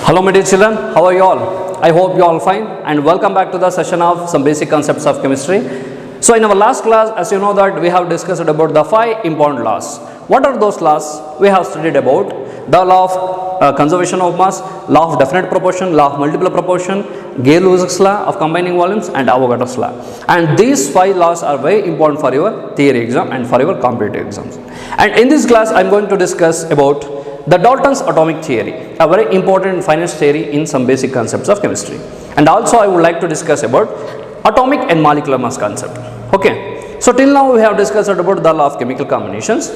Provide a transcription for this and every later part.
Hello my dear children, how are you all? I hope you all fine and welcome back to the session of some basic concepts of chemistry. So in our last class, as you know that we have discussed about the 5 important laws. What are those laws? We have studied about the law of conservation of mass, law of definite proportion, law of multiple proportion, Gay-Lussac's law of combining volumes and Avogadro's law. And these 5 laws are very important for your theory exam and for your competitive exams. And in this class, I am going to discuss about the Dalton's atomic theory, a very important finance theory in some basic concepts of chemistry. And also I would like to discuss about atomic and molecular mass concept. Okay. So till now we have discussed about the law of chemical combinations.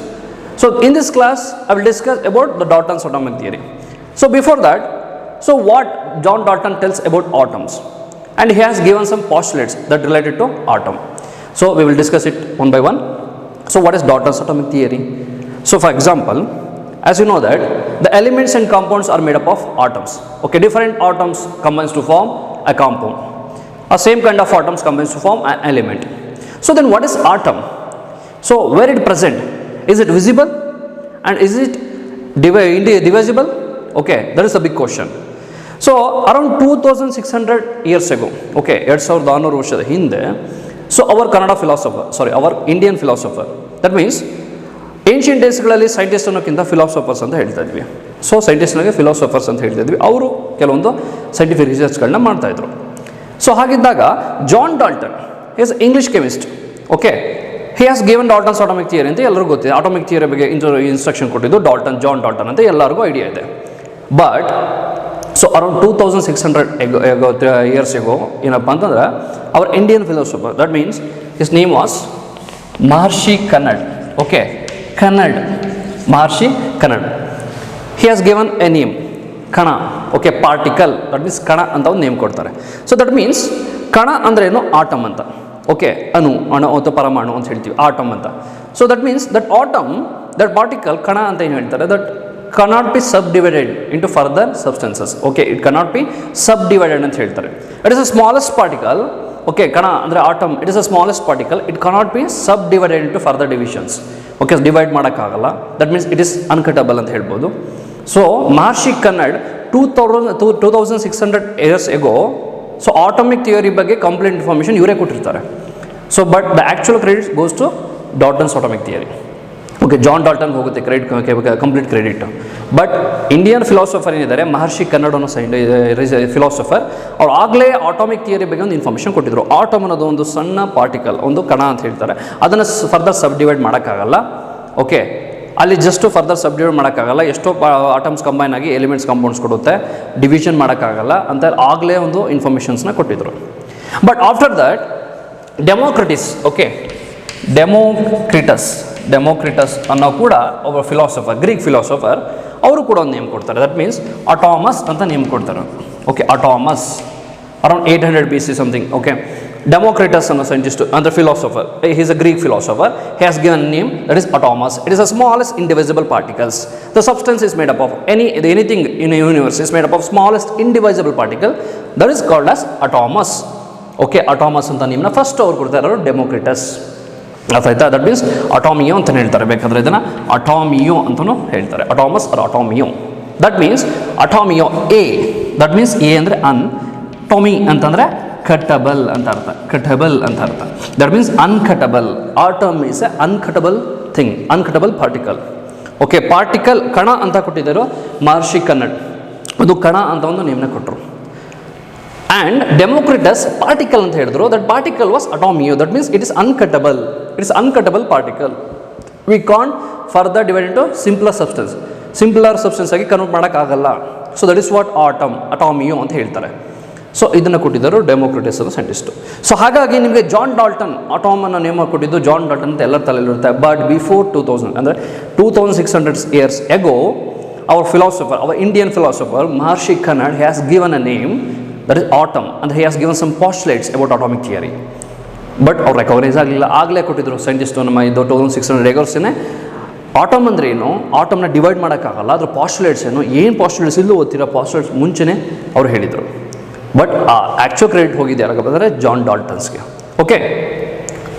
So in this class I will discuss about the Dalton's atomic theory. So before that, so what John Dalton tells about atoms, and he has given some postulates that related to atom. So we will discuss it one by one. So what is Dalton's atomic theory? So for example, as you know that the elements and compounds are made up of atoms. Okay, different atoms combines to form a compound. A same kind of atoms combines to form an element. So then what is atom? So where it present? Is it visible and is it divisible? Okay, that is a big question. So around 2600 years ago, okay, 2600 ವರ್ಷದ ಹಿಂದೆ, so our Kannada philosopher, our Indian philosopher, that means ancient ಡೇಸ್ಗಳಲ್ಲಿ scientist ಅನ್ನೋಕ್ಕಿಂತ philosophers ಅಂತ ಹೇಳ್ತಾ ಇದ್ವಿ. So ಸೈಂಟಿಸ್ಟ್ನಾಗೆ philosophers ಅಂತ ಹೇಳ್ತಾ ಇದ್ವಿ. ಅವರು ಕೆಲವೊಂದು ಸೈಂಟಿಫಿಕ್ ರಿಸರ್ಚ್ಗಳನ್ನ ಮಾಡ್ತಾಯಿದ್ರು. ಸೊ ಹಾಗಿದ್ದಾಗ John Dalton is English chemist. Okay, he has given Dalton's atomic theory ಅಂತ ಎಲ್ಲರಿಗೂ ಗೊತ್ತಿದೆ. ಅಟಾಮಿಕ್ ಥಿಯರಿ ಬಗ್ಗೆ ಇನ್ಸ್ಟ್ರಕ್ಷನ್ ಕೊಟ್ಟಿದ್ದು ಜಾನ್ ಡಾಲ್ಟನ್ ಅಂತ ಎಲ್ಲರಿಗೂ ಐಡಿಯಾ ಇದೆ. But so around 2600 years ago ಏನಪ್ಪ ಅಂತಂದ್ರೆ our Indian philosopher, that means his name was Maharshi Kanad. Okay, Kannad, Maharshi Kannad. He has given a name, Kana, okay, particle, that means Kana anta ಒಂದು name ಕೊಡ್ತಾರೆ. So that means ಕಣ ಅಂದರೆ ಏನು? Atom ಅಂತ. Okay, ಅಣು ಅಥವಾ ಪರಮಾಣು ಅಂತ ಹೇಳ್ತೀವಿ, ಆಟಮ್ ಅಂತ. So that means that atom, that particle, ಕಣ ಅಂತ ಏನು ಹೇಳ್ತಾರೆ, that cannot be subdivided into further substances. Okay, it cannot be subdivided ಅಂತ ಹೇಳ್ತಾರೆ. It is the smallest particle. Okay, ಕಣ ಅಂದರೆ atom, it is the smallest particle. It cannot be subdivided into further divisions. Okay, divide ಮಾಡೋಕ್ಕಾಗಲ್ಲ. That means it is uncuttable ಅಂತ ಹೇಳ್ಬೋದು. So Maharshi Kanad 2600 years ago so atomic theory ಬಗ್ಗೆ complete information ಇವರೇ ಕೊಟ್ಟಿರ್ತಾರೆ. So but the actual credit goes to Dalton's atomic theory. Okay, John ಡಾಲ್ಟನ್ಗೆ ಹೋಗುತ್ತೆ complete credit. But Indian philosopher ಏನಿದ್ದಾರೆ, ಮಹರ್ಷಿ ಕನ್ನಡ್ ಅನ್ನೋ ಫಿಲಾಸಫರ್, ಅವ್ರು ಆಗಲೇ ಆಟಮಿಕ್ ಥಿಯರಿ ಬಗ್ಗೆ ಒಂದು ಇನ್ಫಾರ್ಮೇಷನ್ ಕೊಟ್ಟಿದ್ರು. ಆಟಮ್ ಅನ್ನೋದು ಒಂದು ಸಣ್ಣ ಪಾರ್ಟಿಕಲ್, ಒಂದು ಕಣ ಅಂತ ಹೇಳ್ತಾರೆ. ಅದನ್ನು ಫರ್ದರ್ ಸಬ್ ಡಿವೈಡ್ ಮಾಡೋಕ್ಕಾಗಲ್ಲ. ಓಕೆ, ಅಲ್ಲಿ ಜಸ್ಟ್ ಫರ್ದರ್ ಸಬ್ ಡಿವೈಡ್ ಮಾಡೋಕ್ಕಾಗಲ್ಲ. ಎಷ್ಟೋ ಆಟಮ್ಸ್ ಕಂಬೈನ್ ಆಗಿ ಎಲಿಮೆಂಟ್ಸ್ ಕಾಂಪೌಂಡ್ಸ್ ಕೊಡುತ್ತೆ, ಡಿವಿಷನ್ ಮಾಡೋಕ್ಕಾಗಲ್ಲ ಅಂತ ಆಗಲೇ ಒಂದು ಇನ್ಫಾರ್ಮೇಷನ್ಸ್ನ ಕೊಟ್ಟಿದ್ರು. But after that ಡೆಮೋಕ್ರಿಟಿಸ್, okay, Democritus ಅನ್ನೋ ಕೂಡ ಒಬ್ಬ ಫಿಲಾಸಫರ್, ಗ್ರೀಕ್ ಫಿಲಾಸಫರ್, ಅವರು ಕೂಡ ಒಂದು ನೇಮ್ ಕೊಡ್ತಾರೆ. ದಟ್ ಮೀನ್ಸ್ ಅಟಾಮಸ್ ಅಂತ ನೇಮ್ ಕೊಡ್ತಾರೆ. Okay, atomos around 800 BC something. Okay, Democritus ಅನ್ನೋ ಸೈಂಟಿಸ್ಟ್ ಅಂದರೆ philosopher, he is a Greek philosopher. He has given name that is atomos. It is the smallest indivisible particles. The substance is made up of anything in universe is made up of smallest indivisible particle, that is called as atomos. Okay, atomos ಅಂತ ನೇಮ್ನ first ಅವ್ರು ಕೊಡ್ತಾ ಇರೋರು Democritus. ಅರ್ಥಾಯ್ತಾ? That means ಅಟಾಮಿಯೋ ಅಂತಲೇ ಹೇಳ್ತಾರೆ. ಬೇಕಾದರೆ ಇದನ್ನು atomio ಅಂತಲೂ ಹೇಳ್ತಾರೆ. Atomos or atomio. That means atomio a, that means a ಅಂದರೆ ಅನ್, ಟೊಮಿ ಅಂತಂದರೆ ಕಟಬಲ್ ಅಂತ ಅರ್ಥ, ಕಟಬಲ್ ಅಂತ ಅರ್ಥ. That means uncuttable. Atom is a uncuttable thing, uncuttable particle. Okay, particle ಕಣ ಅಂತ ಕೊಟ್ಟಿದ್ದರು ಮಹರ್ಷಿ ಕನ್ನಡ್. ಅದು ಕಣ ಅಂತ ಒಂದು ನೇಮ್ನ ಕೊಟ್ಟರು. ಆ್ಯಂಡ್ ಡೆಮೋಕ್ರಿಟಸ್ ಪಾರ್ಟಿಕಲ್ ಅಂತ ಹೇಳಿದ್ರು. That particle was atomio. That means it is uncuttable. It is uncuttable particle. We can't further divide into simpler substance ಆಗಿ ಕನ್ವರ್ಟ್ ಮಾಡೋಕ್ಕಾಗಲ್ಲ. So that is what atomio ಅಂತ ಹೇಳ್ತಾರೆ. ಸೊ ಇದನ್ನು ಕೊಟ್ಟಿದ್ದರು ಡೆಮೋಕ್ರಿಟಸ್ ಅನ್ನೋ scientist. So ಹಾಗಾಗಿ ನಿಮಗೆ ಜಾನ್ ಡಾಲ್ಟನ್ ಅಟಾಮನ್ನು ನೇಮ್ ಕೊಟ್ಟಿದ್ದು ಜಾನ್ ಡಾಲ್ಟನ್ ಅಂತ ಎಲ್ಲರ ತಲೆಯಲ್ಲಿರುತ್ತೆ. ಬಟ್ ಬಿಫೋರ್ 2000 ಅಂದರೆ 2600 years ago our philosopher, our Indian philosopher Maharshi Kanad has given a name that is atom, and he has given some postulates about atomic theory. But ಅವ್ರು recognise ಆಗಲಿಲ್ಲ. ಆಗಲೇ ಕೊಟ್ಟಿದ್ರು ಸೈಂಟಿಸ್ಟು ನಮ್ಮ ಇದು 2600 ಎಗರ್ಸೇ. ಆಟಮ್ ಅಂದರೆ ಏನು, ಆಟಮ್ನ ಡಿವೈಡ್ ಮಾಡೋಕ್ಕಾಗಲ್ಲ, ಅದ್ರ ಪಾಸ್ಟುಲೇಟ್ಸ್ ಏನು ಪಾಸ್ಟುಲೇಟ್ಸ್ ಇಲ್ಲೂ ಓದ್ತಿರೋ ಪಾಸ್ಟುಲೇಟ್ಸ್ ಮುಂಚೆನೇ ಅವ್ರು ಹೇಳಿದರು. ಬಟ್ ಆ ಆ್ಯಕ್ಚುಯಲ್ ಕ್ರೆಡಿಟ್ ಹೋಗಿದೆ ಯಾರಾಗಪ್ಪ ಅಂದರೆ ಜಾನ್ ಡಾಲ್ಟನ್ಸ್ಗೆ. ಓಕೆ,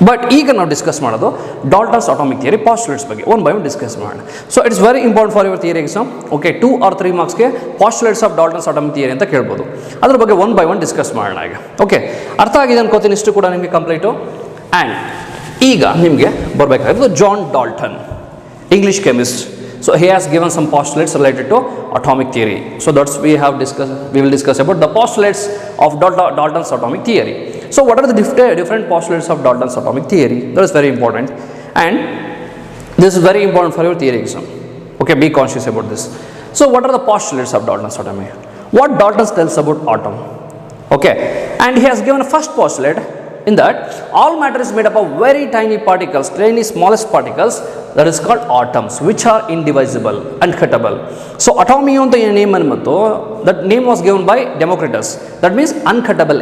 ಬಟ್ ಈಗ ನಾವು ಡಿಸ್ಕಸ್ ಮಾಡೋದು ಡಾಲ್ಟನ್ಸ್ ಅಟಾಮಿಕ್ ಥಿಯರಿ ಪಾಸ್ಟುಲೇಟ್ಸ್ ಬಗ್ಗೆ ಒನ್ ಬೈ ಒನ್ ಡಿಸ್ಕಸ್ ಮಾಡೋಣ. So it's very important for your theory exam. Okay 2 or 3 ಮಾರ್ಕ್ಸ್ಗೆ postulates of Dalton's atomic theory ಅಂತ ಕೇಳ್ಬೋದು. ಅದ್ರ ಬಗ್ಗೆ ಒನ್ ಬೈ ಒನ್ ಡಿಸ್ಕಸ್ ಮಾಡೋಣ ಈಗ. ಓಕೆ ಅರ್ಥ ಆಗಿದೆ ಅನ್ಕೋತೀನಿ, ಇಷ್ಟು ಕೂಡ ನಿಮಗೆ ಕಂಪ್ಲೀಟು. ಆ್ಯಂಡ್ ಈಗ ನಿಮಗೆ ಬರಬೇಕಾಗಿದ್ದು John Dalton, English chemist. So he has given some postulates related to atomic theory. So that's we will discuss about the postulates of Dalton's atomic theory. So what are the different postulates of Dalton's atomic theory? That is very important, and this is very important for your theory exam. Okay, be conscious about this. So what are the postulates of Dalton's atomic? What Dalton tells about atom? Okay, and he has given a first postulate in that all matter is made up of very tiny particles, tiny smallest particles, that is called atoms, which are indivisible, uncuttable. So atomy anta name anmattu, that name was given by Democritus. That means uncuttable.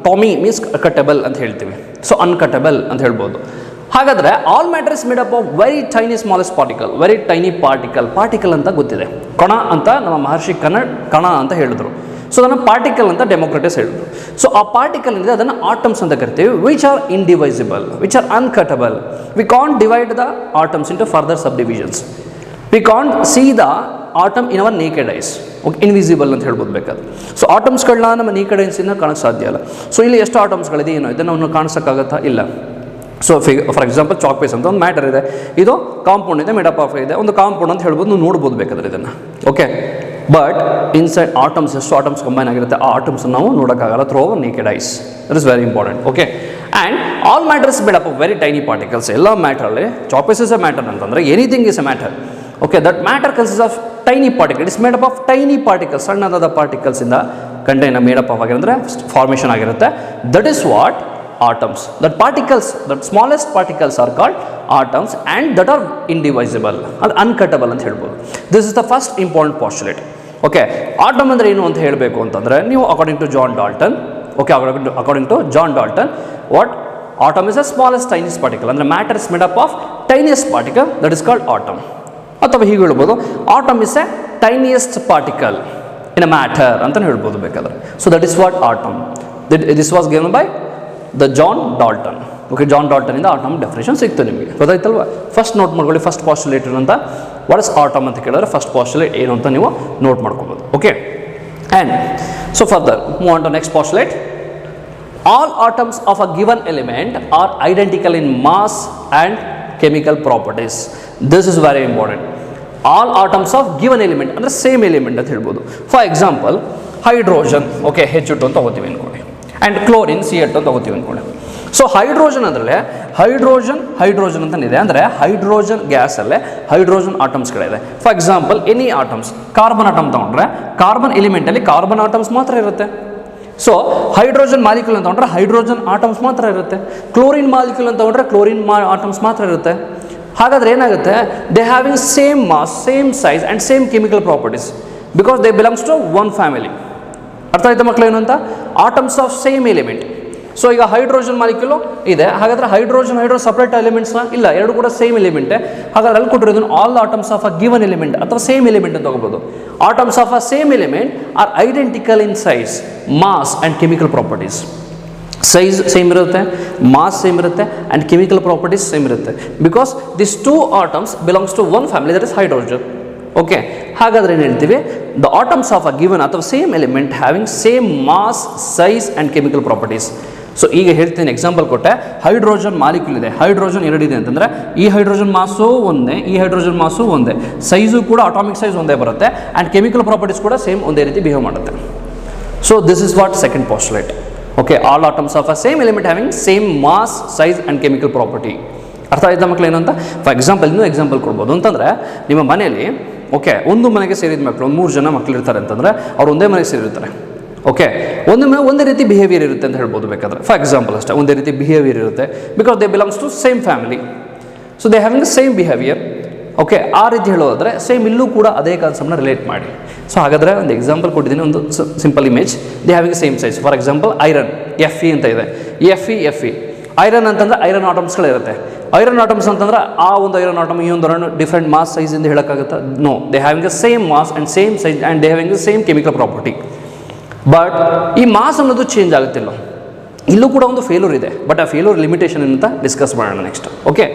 Tommy means cuttable ಅಂತ ಹೇಳ್ತೀವಿ. So uncuttable ಅಂತ ಹೇಳ್ಬೋದು. ಹಾಗಾದರೆ all matter is made up of very tiny smallest particle. Very tiny particle ಅಂತ ಗೊತ್ತಿದೆ. ಕಣ ಅಂತ ನಮ್ಮ ಮಹರ್ಷಿ ಕಣ ಅಂತ ಹೇಳಿದ್ರು. ಸೊ ಅದನ್ನು ಪಾರ್ಟಿಕಲ್ ಅಂತ ಡೆಮೋಕ್ರಟಿಸ್ ಹೇಳಿದ್ರು. ಸೊ ಆ ಪಾರ್ಟಿಕಲ್ ಇದೆ ಅದನ್ನು ಆಟಮ್ಸ್ ಅಂತ ಕರಿತೀವಿ, which are indivisible, which are uncuttable. We can't divide the atoms into further subdivisions. We can't see the atom in our naked eyes. Okay, invisible ಅಂತ ಹೇಳ್ಬೋದು ಬೇಕಾದ್ರೆ. ಸೊ ಆಟಮ್ಸ್ಗಳನ್ನ ನಮ್ಮ ನೇಕೆಡ್ ಐಸಿಂದ ಕಾಣಕ್ಕೆ ಸಾಧ್ಯ ಇಲ್ಲ. ಸೊ ಇಲ್ಲಿ ಎಷ್ಟು ಆಟಮ್ಸ್ಗಳಿದೆ ಏನೋ ಇದನ್ನು ನಾವು ಕಾಣಿಸೋಕ್ಕಾಗತ್ತಾ? ಇಲ್ಲ. So for example chalk piece ಅಂತ ಒಂದು ಮ್ಯಾಟರ್ ಇದೆ, ಇದು ಕಾಂಪೌಂಡ್ ಇದೆ, ಮೇಡಪ್ ಆಫ್ ಇದೆ, ಒಂದು ಕಾಂಪೌಂಡ್ ಅಂತ ಹೇಳ್ಬೋದು, ನೀವು ನೋಡ್ಬೋದು ಬೇಕಾದ್ರೆ ಇದನ್ನು. ಓಕೆ, ಬಟ್ ಇನ್ಸೈಡ್ ಆಟಮ್ಸ್ ಎಷ್ಟು ಆಟಮ್ಸ್ ಕಂಬೈನ್ ಆಗಿರುತ್ತೆ ಆ ಆಟಮ್ಸ್ ನಾವು ನೋಡೋಕ್ಕಾಗಲ್ಲ through our naked eyes. That is very important. Okay, and all matter is made up of very tiny particles. ಎಲ್ಲ ಮ್ಯಾಟ್ರಲ್ಲಿ chalk piece is a matter ಅಂತಂದರೆ anything is a matter. Okay, that matter consist of tiny particle. It's made up of tiny particles. ಸಣ್ಣದಾದ ಪಾರ್ಟಿಕಲ್ಸಿಂದ contain made up ಆಗಿರುತ್ತೆ, formation ಆಗಿರುತ್ತೆ. That is what atoms. That particles, that smallest particles are called atoms and that are indivisible or uncuttable ಅಂತ ಹೇಳ್ಬೋದು. This is the first important postulate. Okay, atom ಅಂದರೆ ಏನು ಅಂತ ಹೇಳಬೇಕು ಅಂತಂದರೆ ನೀವು according to John Dalton, okay, according to John Dalton, what atom is a smallest tiniest particle. ಅಂದರೆ matter is made up of tiniest particle, that is called atom. ಅಥವಾ ಹೀಗೆ ಹೇಳ್ಬೋದು, atom is a tiniest particle in a matter ಅಂತ ಹೇಳ್ಬೋದು ಬೇಕಾದ್ರೆ. So that is what atom. This was given by the John Dalton. Okay, John ಡಾಲ್ಟನಿಂದ atom definition ಸಿಕ್ತು ನಿಮಗೆ, ಗೊತ್ತಾಯ್ತಲ್ವ? ಫಸ್ಟ್ ನೋಟ್ ಮಾಡ್ಕೊಳ್ಳಿ, ಫಸ್ಟ್ ಪಾಸ್ಟುಲೇಟ್ ಅಂತ ವಾಟ್ ಇಸ್ ಆಟಮ್ ಅಂತ ಕೇಳಿದ್ರೆ ಫಸ್ಟ್ ಪಾಸ್ಟುಲೇಟ್ ಏನು ಅಂತ ನೀವು ನೋಟ್ ಮಾಡ್ಕೋಬೋದು. Okay, and so further move on to next postulate. All atoms of a given element are identical in mass and chemical properties. This is very important. All atoms of given element ಅಂದರೆ same element ಅಂತ ಹೇಳ್ಬೋದು. For example hydrogen, okay, H2 ಅಂತ ತಗೋತೀವಿ ಅಂದ್ಕೊಳ್ಳಿ, and chlorine C8 ಅಂತ ತಗೋತೀವಿ ಅಂದ್ಕೊಳ್ಳಿ. So hydrogen ಅಂದರೆ ಹೈಡ್ರೋಜನ್ ಅಂತನಿದೆ, ಅಂದರೆ ಹೈಡ್ರೋಜನ್ ಗ್ಯಾಸಲ್ಲೇ ಹೈಡ್ರೋಜನ್ ಆಟಮ್ಸ್ಗಳಿದೆ. For example any atoms, carbon atom ತೊಗೊಂಡ್ರೆ ಕಾರ್ಬನ್ ಎಲಿಮೆಂಟಲ್ಲಿ ಕಾರ್ಬನ್ ಆಟಮ್ಸ್ ಮಾತ್ರ ಇರುತ್ತೆ. ಸೊ ಹೈಡ್ರೋಜನ್ ಮಾಲಿಕ್ಯೂಲ್ ಅಂತ ತೊಗೊಂಡ್ರೆ ಹೈಡ್ರೋಜನ್ ಆಟಮ್ಸ್ ಮಾತ್ರ ಇರುತ್ತೆ. ಕ್ಲೋರಿನ್ ಮಾಲಿಕ್ಯೂಲ್ ಅಂತ ತೊಗೊಂಡ್ರೆ ಕ್ಲೋರಿನ್ ಆಟಮ್ಸ್ ಮಾತ್ರ ಇರುತ್ತೆ. ಹಾಗಾದರೆ ಏನಾಗುತ್ತೆ, they having same mass, same size and same chemical properties because they belongs to one family. ಅರ್ಥ ಆಯ್ತಾ ಮಕ್ಕಳು ಏನು ಅಂತ? Atoms of same element. So ಈಗ ಹೈಡ್ರೋಜನ್ ಮಾಲಿಕ್ಯೂಲು ಇದೆ, ಹಾಗಾದರೆ ಹೈಡ್ರೋಜನ್ ಸಪ್ರೇಟ್ ಎಲಿಮೆಂಟ್ಸ್ನ ಇಲ್ಲ, ಎರಡು ಕೂಡ ಸೇಮ್ ಎಲಿಮೆಂಟೇ. ಹಾಗಾದ್ರೆ ಅಲ್ಲಿ ಕೊಟ್ಟಿರೋದನ್ನು all atoms of a given element ಅಥವಾ ಸೇಮ್ ಎಲಿಮೆಂಟ್ ಅಂತ ತಗೋಬೋದು. Atoms of a same element are identical in size, mass and chemical properties. Size same ಇರುತ್ತೆ, ಮಾಸ್ ಸೇಮ್ ಇರುತ್ತೆ, ಆ್ಯಂಡ್ ಕೆಮಿಕಲ್ ಪ್ರಾಪರ್ಟೀಸ್ ಸೇಮ್ ಇರುತ್ತೆ. Because this two atoms belongs to one family, that is hydrogen. Okay, ಹಾಗಾದರೆ ಏನು ಹೇಳ್ತೀವಿ, the atoms of a given ಅಥವಾ same element having same mass, size and chemical properties. So ಈಗ ಹೇಳ್ತೀನಿ, example ಕೊಟ್ಟೆ, hydrogen molecule ಇದೆ, hydrogen ಎರಡಿದೆ ಅಂತಂದರೆ ಈ ಹೈಡ್ರೋಜನ್ ಮಾಸು ಒಂದೇ, ಈ ಹೈಡ್ರೋಜನ್ ಮಾಸು ಒಂದೇ, ಸೈಜು ಕೂಡ ಅಟಾಮಿಕ್ ಸೈಜ್ ಒಂದೇ ಬರುತ್ತೆ, ಆ್ಯಂಡ್ ಕೆಮಿಕಲ್ ಪ್ರಾಪರ್ಟೀಸ್ ಕೂಡ ಸೇಮ್ ಒಂದೇ ರೀತಿ ಬಿಹೇವ್ ಮಾಡುತ್ತೆ. So this is what second postulate. Okay, all atoms of a same element having same mass, size and chemical property. ಅರ್ಥ ಆಯ್ತಾ ಮಕ್ಕಳು ಏನಂತ? ಫಾರ್ ಎಕ್ಸಾಂಪಲ್ ಇನ್ನೂ ಎಕ್ಸಾಂಪಲ್ ಕೊಡ್ಬೋದು ಅಂತಂದರೆ, ನಿಮ್ಮ ಮನೆಯಲ್ಲಿ ಓಕೆ ಒಂದು ಮನೆಗೆ ಸೇರಿದ ಮಕ್ಕಳು, ಒಂದು 3 ಜನ ಮಕ್ಕಳು ಇರ್ತಾರೆ ಅಂತಂದರೆ ಅವ್ರು ಒಂದೇ ಮನೆಗೆ ಸೇರಿರ್ತಾರೆ. ಓಕೆ, ಒಂದೇ ರೀತಿ ಬಿಹೇವಿಯರ್ ಇರುತ್ತೆ ಅಂತ ಹೇಳ್ಬೋದು ಬೇಕಾದ್ರೆ. ಫಾರ್ ಎಕ್ಸಾಂಪಲ್ ಅಷ್ಟೇ, ಒಂದೇ ರೀತಿ ಬಿಹೇವಿಯರ್ ಇರುತ್ತೆ because they belongs to same family. So they having same behaviour. Okay, ಆ ರೀತಿ ಹೇಳೋದಾದರೆ ಸೇಮ್ ಇಲ್ಲೂ ಕೂಡ ಅದೇ ಕಾನ್ಸೆಪ್ಟ್ನ ರಿಲೇಟ್ ಮಾಡಿ. ಸೊ ಹಾಗಾದರೆ ಒಂದು ಎಕ್ಸಾಂಪಲ್ ಕೊಟ್ಟಿದ್ದೀನಿ, ಒಂದು simple image. They having same size. For example iron, Fe ಅಂತ ಇದೆ, Fe. ಐರನ್ ಅಂತಂದರೆ ಐರನ್ ಆಟಮ್ಸ್ಗಳಿರುತ್ತೆ. ಐರನ್ ಆಟಮ್ಸ್ ಅಂತಂದ್ರೆ ಆ ಒಂದು ಐರನ್ ಆಟಮ್ ಈ ಒಂದು ಡಿಫ್ರೆಂಟ್ ಮಾಸ್ ಸೈಜ್ ಇಂದ ಹೇಳೋಕ್ಕಾಗುತ್ತೆ? No, they having a same mass and same size and they having a same chemical property. But ಈ ಮಾಸ್ ಅನ್ನೋದು ಚೇಂಜ್ ಆಗುತ್ತಿಲ್ಲ. ಇಲ್ಲೂ ಕೂಡ ಒಂದು ಫೇಲ್ಯೂರ್ ಇದೆ, ಬಟ್ ಆ ಫೇಲ್ಯೂರ್ ಲಿಮಿಟೇಷನ್ ಅಂತ ಡಿಸ್ಕಸ್ ಮಾಡೋಣ ನೆಕ್ಸ್ಟ್. ಓಕೆ,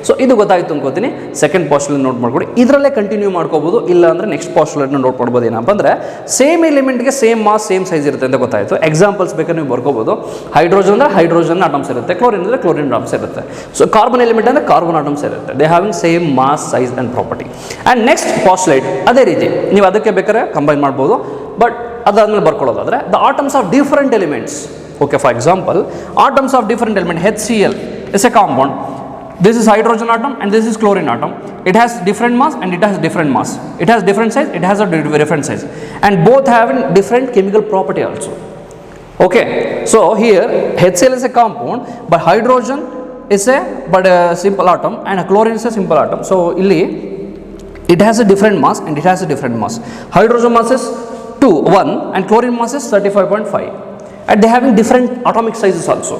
ಸೊ ಇದು ಗೊತ್ತಾಯಿತು ಅನ್ಕೋತೀನಿ. ಸೆಕೆಂಡ್ ಪಾಸ್ಟುಲೇಟ್ ನೋಟ್ ಮಾಡ್ಕೊಡಿ, ಇದರಲ್ಲೇ ಕಂಟಿನ್ಯೂ ಮಾಡ್ಕೋಬೋದು, ಇಲ್ಲ ಅಂದರೆ ನೆಕ್ಸ್ಟ್ ಪಾಸ್ಟುಲೇಟ್ನ ನೋಟ್ ಮಾಡ್ಬೋದು. ಏನಪ್ಪ ಅಂದರೆ ಸೇಮ್ ಎಲಿಮೆಂಟ್ಗೆ ಸೇಮ್ ಮಾಸ್ ಸೇಮ್ ಸೈಜ್ ಇರುತ್ತೆ ಅಂತ ಗೊತ್ತಾಯಿತು. ಎಕ್ಸಾಂಪಲ್ಸ್ ಬೇಕಾದ್ರೆ ನೀವು ಬರ್ಕೋಬೋದು. ಹೈಡ್ರೋಜನ್ ಅಂದರೆ ಹೈಡ್ರೋಜನ್ ಆಟಮ್ಸ್ ಇರುತ್ತೆ, ಕ್ಲೋರಿನ್ ಅಂದರೆ ಕ್ಲೋರಿನ್ ಆಟಮ್ಸ್ ಇರುತ್ತೆ. ಸೊ ಕಾರ್ಬನ್ ಎಲಿಮೆಂಟ್ ಅಂದರೆ ಕಾರ್ಬನ್ ಆಟಮ್ಸ್ ಇರುತ್ತೆ. They having same mass size and property. And next postulate ಅದೇ ರೀತಿ ನೀವು ಅದಕ್ಕೆ ಬೇಕಾದ್ರೆ ಕಂಬೈನ್ ಮಾಡ್ಬೋದು, ಬಟ್ ಅದಾದ್ಮೇಲೆ ಬರ್ಕೊಳ್ಳೋದಾದರೆ the atoms of different elements. Okay, for example, atoms of different element, HCl is a compound. This is hydrogen atom and this is chlorine atom. It has different mass and it has different mass. It has different size, it has a different size, and both have different chemical property also. Okay, so here HCl is a compound, but hydrogen is a simple atom and chlorine is a simple atom. So illi it has a different mass and it has a different mass. Hydrogen mass is 1 and chlorine mass is 35.5. And they having different atomic sizes also.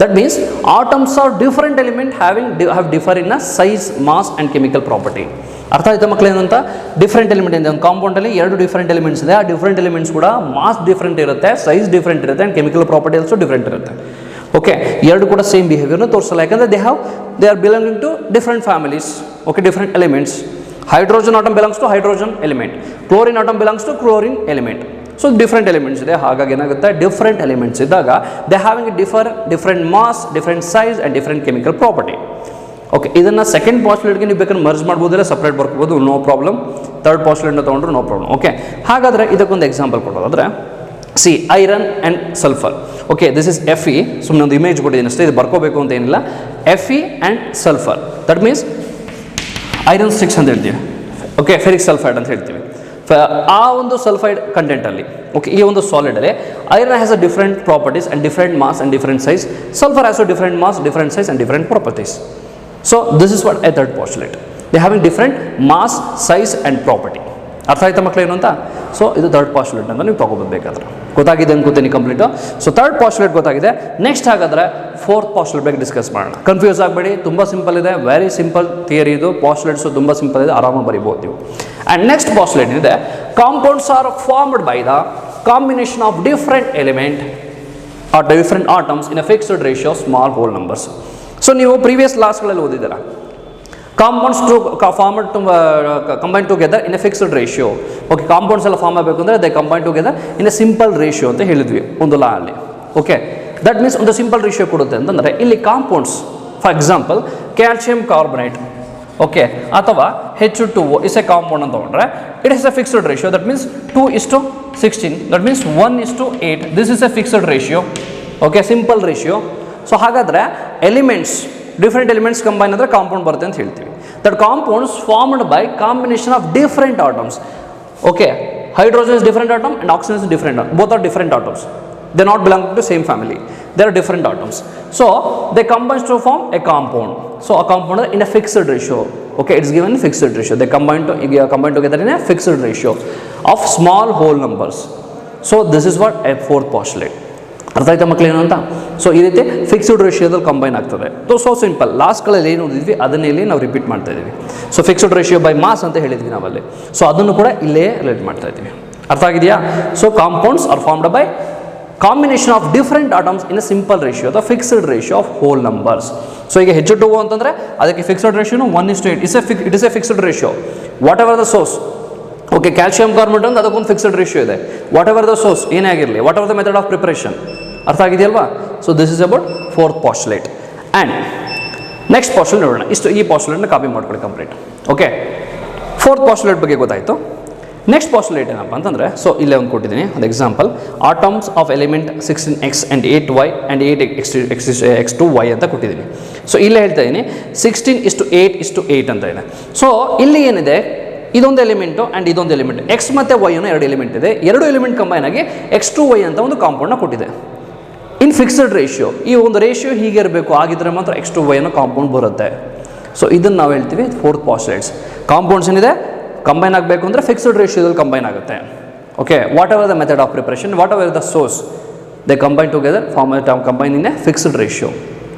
That means atoms are different element have differ in a size, mass and chemical property. ಅರ್ಥ ಆಯ್ತಾ ಮಕ್ಕಳೇ? ಏನಂತ different element ಇದೆ ಒಂದು ಕಾಂಪೌಂಡಲ್ಲಿ, ಎರಡು different elements ಇದೆ. ಆ different elements ಕೂಡ ಮಾಸ್ ಡಿಫ್ರೆಂಟ್ ಇರುತ್ತೆ, ಸೈಜ್ ಡಿಫ್ರೆಂಟ್ ಇರುತ್ತೆ, and chemical property also different ಇರುತ್ತೆ. ಓಕೆ, ಎರಡು ಕೂಡ ಸೇಮ್ ಬಿಹೇವಿಯರ್ನ ತೋರಿಸಲ್ಲ, ಯಾಕಂದರೆ they are belonging to different families. Okay, different elements. Hydrogen atom belongs to hydrogen element, chlorine atom belongs to chlorine element. So different elements ಇದೆ, ಹಾಗಾಗಿ ಏನಾಗುತ್ತೆ, different elements ಇದ್ದಾಗ they having different mass, different size and different chemical property. Okay, ಇದನ್ನು second ಪಾಸ್ಟುಲೇಟ್ಗೆ ನೀವು ಬೇಕಾದ್ರೆ merge ಮಾಡ್ಬೋದಿಲ್ಲ, separate ಬರ್ಕೋಬೋದು, no problem. Third ಪಾಸ್ಟುಲೇಟ್ನ ತೊಗೊಂಡ್ರು ನೋ ಪ್ರಾಬ್ಲಮ್. ಓಕೆ, ಹಾಗಾದರೆ ಇದಕ್ಕೊಂದು ಎಕ್ಸಾಂಪಲ್ ಕೊಡೋದಾದರೆ see iron and sulphur. Okay, this is Fe. ಸುಮ್ಮನೆ ಒಂದು ಇಮೇಜ್ ಕೊಟ್ಟಿದ್ದೀನಿ ಅಷ್ಟೇ, ಇದು ಬರ್ಕೋಬೇಕು ಅಂತ ಏನಿಲ್ಲ. Fe and sulphur, that means iron 6 ಅಂತ ಹೇಳ್ತೀವಿ. ಓಕೆ, ಫೆರಿಕ್ ಸಲ್ಫೈಡ್ ಅಂತ ಹೇಳ್ತೀವಿ. ಆ ಒಂದು ಸಲ್ಫೈಡ್ ಕಂಟೆಂಟಲ್ಲಿ, ಓಕೆ, ಈ ಒಂದು ಸಾಲಿಡಲ್ಲಿ iron has a different properties and different mass and different size. Sulphur has a different mass, different size and different properties. So this is what a third postulate. They having different mass, size and property. ಅರ್ಥ ಆಯ್ತಾ ಮಕ್ಕಳು ಏನು ಅಂತ? So ಇದು third postulate ಅಂತ ನೀವು ತೊಗೊಬೇಕಾದ್ರೆ ಗೊತ್ತಾಗಿದೆ ಅನ್ಕೋತೀನಿ ಕಂಪ್ಲೀಟು. ಸೊ ಥರ್ಡ್ ಪಾಸ್ಟುಲೇಟ್ ಗೊತ್ತಾಗಿದೆ. ನೆಕ್ಸ್ಟ್ ಹಾಗಾದರೆ ಫೋರ್ತ್ ಪಾಸ್ಟುಲೇಟ್ ಬಗ್ಗೆ ಡಿಸ್ಕಸ್ ಮಾಡೋಣ. ಕನ್ಫ್ಯೂಸ್ ಆಗಬೇಡಿ, ತುಂಬ ಸಿಂಪಲ್ ಇದೆ, ವೆರಿ ಸಿಂಪಲ್ ಥಿಯರಿ ಇದು. ಪಾಸ್ಟುಲೇಟ್ಸು ತುಂಬ ಸಿಂಪಲ್ ಇದೆ, ಆರಾಮಾಗಿ ಬರಿಬೋದು ನೀವು. ಆ್ಯಂಡ್ ನೆಕ್ಸ್ಟ್ ಪಾಸ್ಟುಲೇಟ್ ಇದೆ, compounds are formed by the combination of different element or different atoms in a fixed ratio of small whole numbers. So ನೀವು ಪ್ರೀವಿಯಸ್ ಕ್ಲಾಸ್ಗಳಲ್ಲಿ ಓದಿದ್ದೀರಾ, compounds combine together in a fixed ratio. Okay, compounds ಎಲ್ಲ form ಆಗಬೇಕು ಅಂದರೆ they combine together in a simple ratio ಅಂತ ಹೇಳಿದ್ವಿ ಒಂದು law ಅಲ್ಲಿ. ಓಕೆ, ದಟ್ ಮೀನ್ಸ್ ಒಂದು ಸಿಂಪಲ್ ರೇಷಿಯೋ ಕೊಡುತ್ತೆ ಅಂತಂದರೆ ಇಲ್ಲಿ compounds, for example calcium carbonate, okay, ಅಥವಾ H2O ಇಸ್ ಎ ಕಾಂಪೌಂಡ್ ಅಂತ ತೊಗೊಂಡ್ರೆ it is a fixed ratio. That means 2:16, that means 1:8. This is a fixed ratio. Okay, simple ratio. So ಹಾಗಾದರೆ elements, different elements combine ಅಂದರೆ compound ಬರುತ್ತೆ ಅಂತ ಹೇಳ್ತೀವಿ. That compounds formed by combination of different atoms. Okay, hydrogen is different atom and oxygen is different atom. Both are different atoms. They are not belonging to same family. They are different atoms. So they combine to form a compound. So a compound in a fixed ratio. Okay, it's given in fixed ratio. They combine together in a fixed ratio of small whole numbers. So this is what a fourth postulate. ಅರ್ಥ ಆಯ್ತಾ ಮಕ್ಕಳು ಏನು ಅಂತ? So ಈ ರೀತಿ fixed ರೇಷಿಯೋದಲ್ಲಿ combine ಆಗ್ತದೆ. So simple, ಲಾಸ್ಟ್ಗಳಲ್ಲಿ ಏನು ಓದಿದ್ವಿ ಅದನ್ನೇ ಇಲ್ಲಿ ನಾವು ರಿಪೀಟ್ ಮಾಡ್ತಾ ಇದ್ದೀವಿ. So fixed ratio by mass ಅಂತ ಹೇಳಿದ್ವಿ ನಾವಲ್ಲಿ. ಸೊ ಅದನ್ನು ಕೂಡ ಇಲ್ಲೇ ರಿಲೇಟ್ ಮಾಡ್ತಾ ಇದ್ದೀವಿ. ಅರ್ಥ ಆಗಿದೆಯಾ? So compounds are formed by combination of different atoms in a simple ratio, the fixed ratio of whole numbers. So ಈಗ H2O ಅಂತಂದರೆ ಅದಕ್ಕೆ ಫಿಕ್ಸ್ಡ್ ರೇಷಿಯೋನು 1:8. It is a fixed ratio whatever the source. Okay, calcium carbonate ಅಂತ ಅದಕ್ಕೊಂದು fixed ratio ಇದೆ. Whatever the source ಏನೇ ಆಗಿರಲಿ, whatever the method of preparation. ಅರ್ಥ ಆಗಿದೆಯಲ್ವಾ? So this is about fourth postulate. And next postulate ನೋಡೋಣ. ಇಷ್ಟು ಈ ಪಾಸ್ಟುಲೇಟ್ನ ಕಾಪಿ ಮಾಡ್ಕೊಳ್ಳಿ ಕಂಪ್ಲೀಟ್. ಓಕೆ, ಫೋರ್ತ್ ಪಾಸ್ಟುಲೇಟ್ ಬಗ್ಗೆ ಗೊತ್ತಾಯಿತು. ನೆಕ್ಸ್ಟ್ ಪಾಸ್ಟುಲೇಟ್ ಏನಪ್ಪ ಅಂತಂದರೆ, ಸೊ ಇಲ್ಲೇ ಒಂದು ಕೊಟ್ಟಿದ್ದೀನಿ ಒಂದು example. Atoms of element 16x and 8y and 8x2y ಅಂತ ಕೊಟ್ಟಿದ್ದೀನಿ. ಸೊ ಇಲ್ಲೇ ಹೇಳ್ತಾ ಇದ್ದೀನಿ 16:8:8 ಅಂತ ಇದೆ. ಸೊ ಇಲ್ಲಿ ಏನಿದೆ, ಇದೊಂದು ಎಲಿಮೆಂಟು ಆ್ಯಂಡ್ ಇದೊಂದು ಎಲಿಮೆಂಟ್, ಎಕ್ಸ್ ಮತ್ತು ವೈ ಅನ್ನೋ ಎರಡು ಎಲಿಮೆಂಟ್ ಇದೆ. ಎರಡು ಎಲಿಮೆಂಟ್ ಕಂಬೈನ್ ಆಗಿ X2y ಅಂತ ಒಂದು ಕಾಂಪೌಂಡ್ನ ಕೊಟ್ಟಿದೆ ಇನ್ ಫಿಕ್ಸ್ಡ್ ರೇಷಿಯೋ. ಈ ಒಂದು ರೇಷಿಯೋ ಹೀಗೆ ಇರಬೇಕು, ಆಗಿದ್ರೆ ಮಾತ್ರ X2y ಅನ್ನೋ ಕಾಂಪೌಂಡ್ ಬರುತ್ತೆ. ಸೊ ಇದನ್ನು ನಾವು ಹೇಳ್ತೀವಿ ಫೋರ್ತ್ ಪಾಸ್ಟುಲೇಟ್ಸ್. ಕಾಂಪೌಂಡ್ಸ್ ಏನಿದೆ ಕಂಬೈನ್ ಆಗಬೇಕು ಅಂದರೆ ಫಿಕ್ಸ್ಡ್ ರೇಷಿಯೋದಲ್ಲಿ ಕಂಬೈನ್ ಆಗುತ್ತೆ. Okay, whatever the method of preparation, whatever the source, they combine together form combine in a fixed ratio.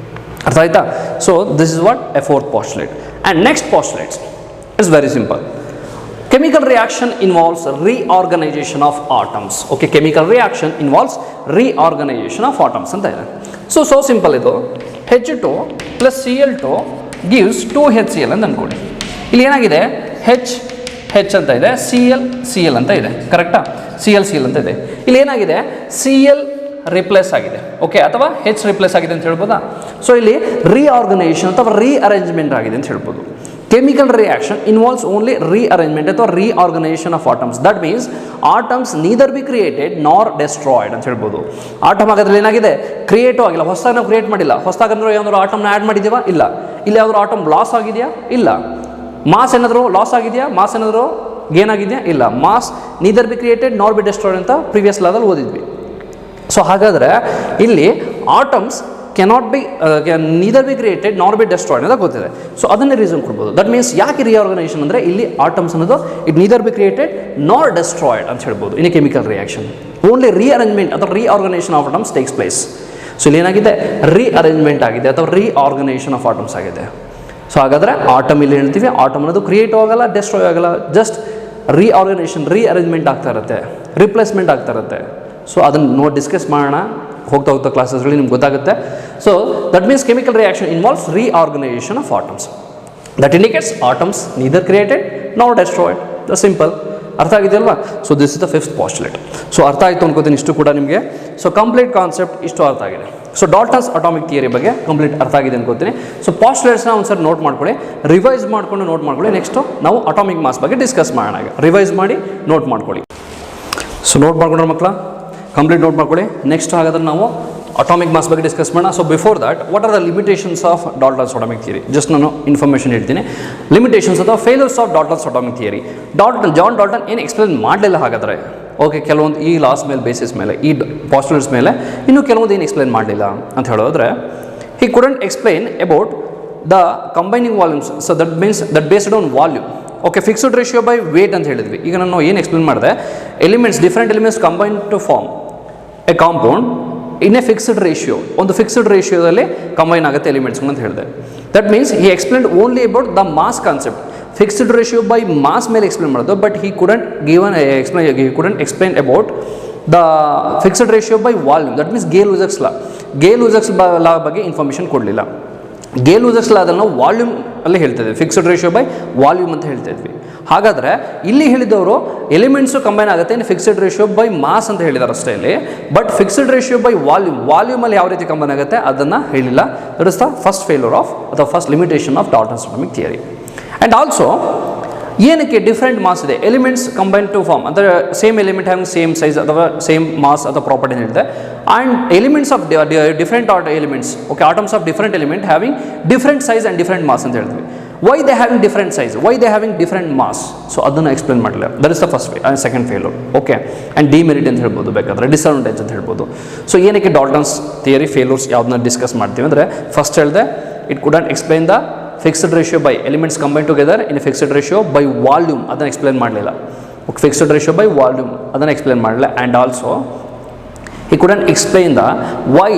ಅರ್ಥ ಆಯ್ತಾ? So this is what a fourth postulate. And next postulates it's very simple. chemical reaction involves reorganization of atoms. Okay, chemical reaction involves reorganization of atoms ಅಂತ ಇದೆ. So simple ಇದು. H2 plus Cl2 gives 2HCl ಅಂತ ಅನ್ಕೊಳ್ಳಿ. ಇಲ್ಲಿ ಏನಾಗಿದೆ H ಅಂತ ಇದೆ, Cl ಅಂತ ಇದೆ, ಕರೆಕ್ಟಾ? Cl ಅಂತ ಇದೆ. ಇಲ್ಲಿ ಏನಾಗಿದೆ Cl ರಿಪ್ಲೇಸ್ ಆಗಿದೆ, ಓಕೆ, ಅಥವಾ H ರಿಪ್ಲೇಸ್ ಆಗಿದೆ ಅಂತ ಹೇಳ್ಬೋದಾ? ಸೊ ಇಲ್ಲಿ ರೀಆರ್ಗನೈಸೇಷನ್ ಅಥವಾ ರೀಅರೇಂಜ್ಮೆಂಟ್ ಆಗಿದೆ ಅಂತ ಹೇಳ್ಬೋದು. Chemical reaction involves only rearrangement ಅಥವಾ reorganisation of atoms. That means atoms neither be created nor destroyed ಅಂತ ಹೇಳ್ಬೋದು. ಆಟಮ್ ಆಗೋದ್ರಲ್ಲಿ ಏನಾಗಿದೆ, ಕ್ರಿಯೇಟು ಆಗಿಲ್ಲ, ಹೊಸದಾಗಿ ನಾವು ಕ್ರಿಯೇಟ್ ಮಾಡಿಲ್ಲ. ಹೊಸದಾಗಂದ್ರೆ ಏನಾದರೂ ಆಟಮ್ನ ಆ್ಯಡ್ ಮಾಡಿದ್ದೀವಾ? ಇಲ್ಲ. ಇಲ್ಲಿ ಯಾವ್ದಾದ್ರು ಆಟಮ್ ಲಾಸ್ ಆಗಿದೆಯಾ? ಇಲ್ಲ. ಮಾಸ್ ಏನಾದರೂ ಲಾಸ್ ಆಗಿದೆಯಾ? ಮಾಸ್ ಏನಾದರೂ ಗೇನ್ ಆಗಿದೆಯಾ? ಇಲ್ಲ. Mass neither be created nor be destroyed ಅಂತ ಪ್ರೀವಿಯಸ್ ಲಾದಲ್ಲಿ ಓದಿದ್ವಿ. ಸೊ ಹಾಗಾದರೆ ಇಲ್ಲಿ atoms cannot be neither be created nor be destroyed ಅಂತ ಗೊತ್ತಿದೆ. ಸೊ ಅದನ್ನೇ ರೀಸನ್ ಕೊಡ್ಬೋದು. ದಟ್ ಮೀನ್ಸ್ ಯಾಕೆ ರೀಆರ್ಗನೈಸೇಷನ್ ಅಂದರೆ ಇಲ್ಲಿ ಆಟಮ್ಸ್ ಅನ್ನೋದು it neither be created nor destroyed ಅಂತ ಹೇಳ್ಬೋದು ಇನ್ ಕೆಮಿಕಲ್ ರಿಯಾಕ್ಷನ್. ಓನ್ಲಿ ರೀಅರೇಂಜ್ಮೆಂಟ್ ಅಥವಾ reorganisation of atoms takes place. So ಇಲ್ಲಿ ಏನಾಗಿದೆ, ರೀಅರೇಂಜ್ಮೆಂಟ್ ಆಗಿದೆ ಅಥವಾ ರೀಆರ್ಗನೈಸೇಷನ್ ಆಫ್ ಆಟಮ್ಸ್ ಆಗಿದೆ. ಸೊ ಹಾಗಾದರೆ ಆಟಮ್ ಇಲ್ಲಿ ಹೇಳ್ತೀವಿ, ಆಟಮ್ ಅನ್ನೋದು ಕ್ರಿಯೇಟ್ ಆಗಲ್ಲ, ಡೆಸ್ಟ್ರಾಯ್ ಆಗಲ್ಲ, ಜಸ್ಟ್ ರೀಆರ್ಗನೈಸೇಷನ್ ರೀಅರೇಂಜ್ಮೆಂಟ್ ಆಗ್ತಾ ಇರುತ್ತೆ, ರಿಪ್ಲೇಸ್ಮೆಂಟ್ ಆಗ್ತಾ ಇರುತ್ತೆ. ಸೊ ಅದನ್ನು ಡಿಸ್ಕಸ್ ಮಾಡೋಣ ಹೋಗ್ತಾ ಕ್ಲಾಸಸ್ಗಳಲ್ಲಿ ನಿಮ್ಗೆ ಗೊತ್ತಾಗುತ್ತೆ. So that means chemical reaction involves reorganisation of atoms. That indicates atoms neither created nor destroyed. The simple. ಅರ್ಥ ಆಗಿದೆಯಲ್ವಾ? So this is the fifth postulate. So ಅರ್ಥ ಆಯಿತು ಅನ್ಕೋತೀನಿ ಇಷ್ಟು ಕೂಡ ನಿಮಗೆ. ಸೊ ಕಂಪ್ಲೀಟ್ ಕಾನ್ಸೆಪ್ಟ್ ಇಷ್ಟು ಅರ್ಥ ಆಗಿದೆ. ಸೊ ಡಾಲ್ಟನ್ಸ್ ಅಟಾಮಿಕ್ ಥಿಯರಿ ಬಗ್ಗೆ ಕಂಪ್ಲೀಟ್ ಅರ್ಥ ಆಗಿದೆ ಅನ್ಕೋತೀನಿ. ಸೊ ಪಾಸ್ಟುಲೇಟ್ಸ್ನ ಒಂದ್ಸರಿ ನೋಟ್ ಮಾಡ್ಕೊಳ್ಳಿ, ರಿವೈಸ್ ಮಾಡಿಕೊಂಡು ನೋಟ್ ಮಾಡ್ಕೊಳ್ಳಿ. ನೆಕ್ಸ್ಟು ನಾವು ಅಟಾಮಿಕ್ ಮಾಸ್ ಬಗ್ಗೆ ಡಿಸ್ಕಸ್ ಮಾಡೋಣ. ಈಗ ರಿವೈಸ್ ಮಾಡಿ ನೋಟ್ ಮಾಡ್ಕೊಳ್ಳಿ. ಸೊ ನೋಟ್ ಮಾಡ್ಕೊಂಡ್ರೆ ಮಕ್ಕಳ ಕಂಪ್ಲೀಟ್ ನೋಟ್ ಮಾಡ್ಕೊಳ್ಳಿ. ನೆಕ್ಸ್ಟ್ ಹಾಗಾದ್ರೆ ನಾವು ಅಟಾಮಿಕ್ ಮಾಸ್ ಬಗ್ಗೆ ಡಿಸ್ಕಸ್ ಮಾಡೋಣ. So before that, what are the limitations of Dalton's atomic theory? Just ನಾನು ಇನ್ಫಾರ್ಮೇಷನ್ ಹೇಳ್ತೀನಿ. ಲಿಮಿಟೇಷನ್ಸ್ ಅಥವಾ failures of Dalton's atomic theory. John Dalton ಏನು ಎಕ್ಸ್ಪ್ಲೇನ್ ಮಾಡಲಿಲ್ಲ ಹಾಗಾದರೆ. ಓಕೆ, ಕೆಲವೊಂದು ಈ ಲಾಸ್ ಮೇಲೆ ಬೇಸಿಸ್ ಮೇಲೆ, ಈ ಪಾಸ್ಟುಲೇಟ್ಸ್ ಮೇಲೆ ಇನ್ನೂ ಕೆಲವೊಂದು ಏನು ಎಕ್ಸ್ಪ್ಲೇನ್ ಮಾಡಲಿಲ್ಲ ಅಂತ ಹೇಳೋದ್ರೆ, he couldn't explain about the combining volumes. So that means that based on volume. Okay, fixed ratio by weight ಅಂತ ಹೇಳಿದ್ವಿ. ಈಗ ನಾನು ಏನು ಎಕ್ಸ್ಪ್ಲೇನ್ ಮಾಡಿದೆ, elements, different elements combine to form a compound in a fixed ratio. ಒಂದು fixed ರೇಷಿಯೋದಲ್ಲಿ combine ಆಗುತ್ತೆ elements ಅಂತ ಹೇಳಿದೆ. That means he explained only about the mass concept. Fixed ratio by mass ಮೇಲೆ ಎಕ್ಸ್ಪ್ಲೇನ್ ಮಾಡೋದು, but he couldn't explain about the fixed ratio by volume. That means Gay Lussac's law ಬಗ್ಗೆ information ಕೊಡಲಿಲ್ಲ. ಗೇ-ಲೂಸಕ್ಸ್ ಲಾದಲ್ಲಿ ನಾವು volume ಅಲ್ಲಿ ಹೇಳ್ತಾ ಇದ್ವಿ, ಫಿಕ್ಸ್ಡ್ ರೇಷಿಯೋ ಬೈ ವಾಲ್ಯೂಮ್ ಅಂತ ಹೇಳ್ತಾ ಇದ್ವಿ. ಹಾಗಾದರೆ ಇಲ್ಲಿ ಹೇಳಿದವರು ಎಲಿಮೆಂಟ್ಸು ಕಂಬೈನ್ ಆಗುತ್ತೆ ಇನ್ನು ಫಿಕ್ಸ್ಡ್ ರೇಷಿಯೋ ಬೈ ಮಾಸ್ ಅಂತ ಹೇಳಿದ್ದಾರೆ ಅಷ್ಟೇ ಇಲ್ಲಿ. ಬಟ್ ಫಿಕ್ಸ್ಡ್ ರೇಷಿಯೋ ಬೈ ವಾಲ್ಯೂಮಲ್ಲಿ ಯಾವ ರೀತಿ ಕಂಬೈನ್ ಆಗುತ್ತೆ ಅದನ್ನು ಹೇಳಿಲ್ಲ. That is the first failure of ಅಥವಾ first limitation of Dalton's atomic theory. And also ಏನಕ್ಕೆ ಡಿಫ್ರೆಂಟ್ ಮಾಸ್ ಇದೆ, ಎಲಿಮೆಂಟ್ಸ್ ಕಂಬೈನ್ ಟು ಫಾರ್ಮ್ ಅಂದರೆ same element having same size ಅಥವಾ ಸೇಮ್ ಮಾಸ್ ಅಥವಾ ಪ್ರಾಪರ್ಟಿ ಹೇಳಿದೆ. And elements of different elements, okay, atoms of different element having different size and different mass ಅಂತ ಹೇಳ್ತೀವಿ. Why they having different size, why they having different mass. So ಅದನ್ನು explain ಮಾಡಲಿಲ್ಲ. That is the first second failure. Okay, and demerit ಅಂತ ಹೇಳ್ಬೋದು, ಬೇಕಾದರೆ disadvantage ಅಂತ ಹೇಳ್ಬೋದು. So ಏನಕ್ಕೆ ಡಾಲ್ಟನ್ಸ್ ಥಿಯರಿ ಫೇಲ್ಯೂರ್ಸ್ ಯಾವ್ದನ್ನ ಡಿಸ್ಕಸ್ ಮಾಡ್ತೀವಿ ಅಂದರೆ, ಫಸ್ಟ್ ಹೇಳಿದೆ it couldn't explain the fixed ratio by elements combine together in fixed ratio by volume, ಅದನ್ನು ಎಕ್ಸ್ಪ್ಲೇನ್ ಮಾಡಲಿಲ್ಲ. ಫಿಕ್ಸ್ಡ್ ರೇಷಿಯೋ ಬೈ ವಾಲ್ಯೂಮ್ ಅದನ್ನು ಎಕ್ಸ್ಪ್ಲೇನ್ ಮಾಡಲಿಲ್ಲ. And also he couldn't explain the why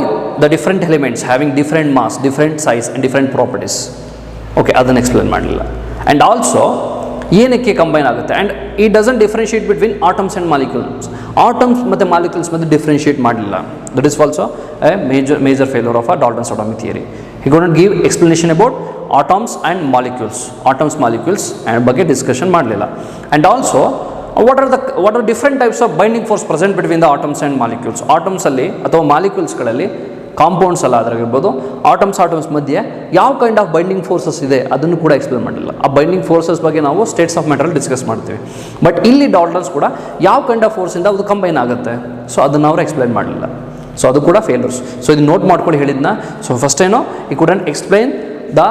the different elements having different mass, different size and different properties. Okay, ಅದನ್ನು explain ಮಾಡಲಿಲ್ಲ. And also ಏನಕ್ಕೆ combine ಆಗುತ್ತೆ, and ಈ doesn't differentiate between atoms and molecules. Atoms ಮತ್ತು molecules ಮಧ್ಯೆ differentiate ಮಾಡಲಿಲ್ಲ. That is also A major failure of a ಡಾಲ್ಟನ್ಸ್ atomic theory. He couldn't give explanation about atoms and molecules, molecules and ಬಗ್ಗೆ discussion ಮಾಡಲಿಲ್ಲ. And also what are different types of binding force present between the atoms and molecules. Atoms ಅಲ್ಲಿ ಅಥವಾ ಮಾಲಿಕ್ಯೂಲ್ಸ್ಗಳಲ್ಲಿ, compounds ಅಲ್ಲ ಅದರಾಗಿರ್ಬೋದು, atoms ಮಧ್ಯೆ ಯಾವ kind of binding forces ಇದೆ ಅದನ್ನು ಕೂಡ ಎಕ್ಸ್ಪ್ಲೇನ್ ಮಾಡಲಿಲ್ಲ. ಆ ಬೈಂಡಿಂಗ್ ಫೋರ್ಸಸ್ ಬಗ್ಗೆ ನಾವು ಸ್ಟೇಟ್ಸ್ ಆಫ್ ಮ್ಯಾಟರಲ್ಲಿ ಡಿಸ್ಕಸ್ ಮಾಡ್ತೀವಿ. ಬಟ್ ಇಲ್ಲಿ ಡಾಲ್ಟನ್ಸ್ ಕೂಡ ಯಾವ ಕೈಂಡ್ ಆಫ್ ಫೋರ್ಸಿಂದ ಅದು ಕಂಬೈನ್ ಆಗುತ್ತೆ, ಸೊ ಅದನ್ನು ಅವರು ಎಕ್ಸ್ಪ್ಲೇನ್ ಮಾಡಲಿಲ್ಲ. ಸೊ ಅದು ಕೂಡ ಫೇಲ್ಯೂರ್ಸ್. ಸೊ ಇದು ನೋಟ್ ಮಾಡ್ಕೊಂಡು ಹೇಳಿದ್ನ. ಸೊ ಫಸ್ಟ್ ಏನೋ he couldn't explain the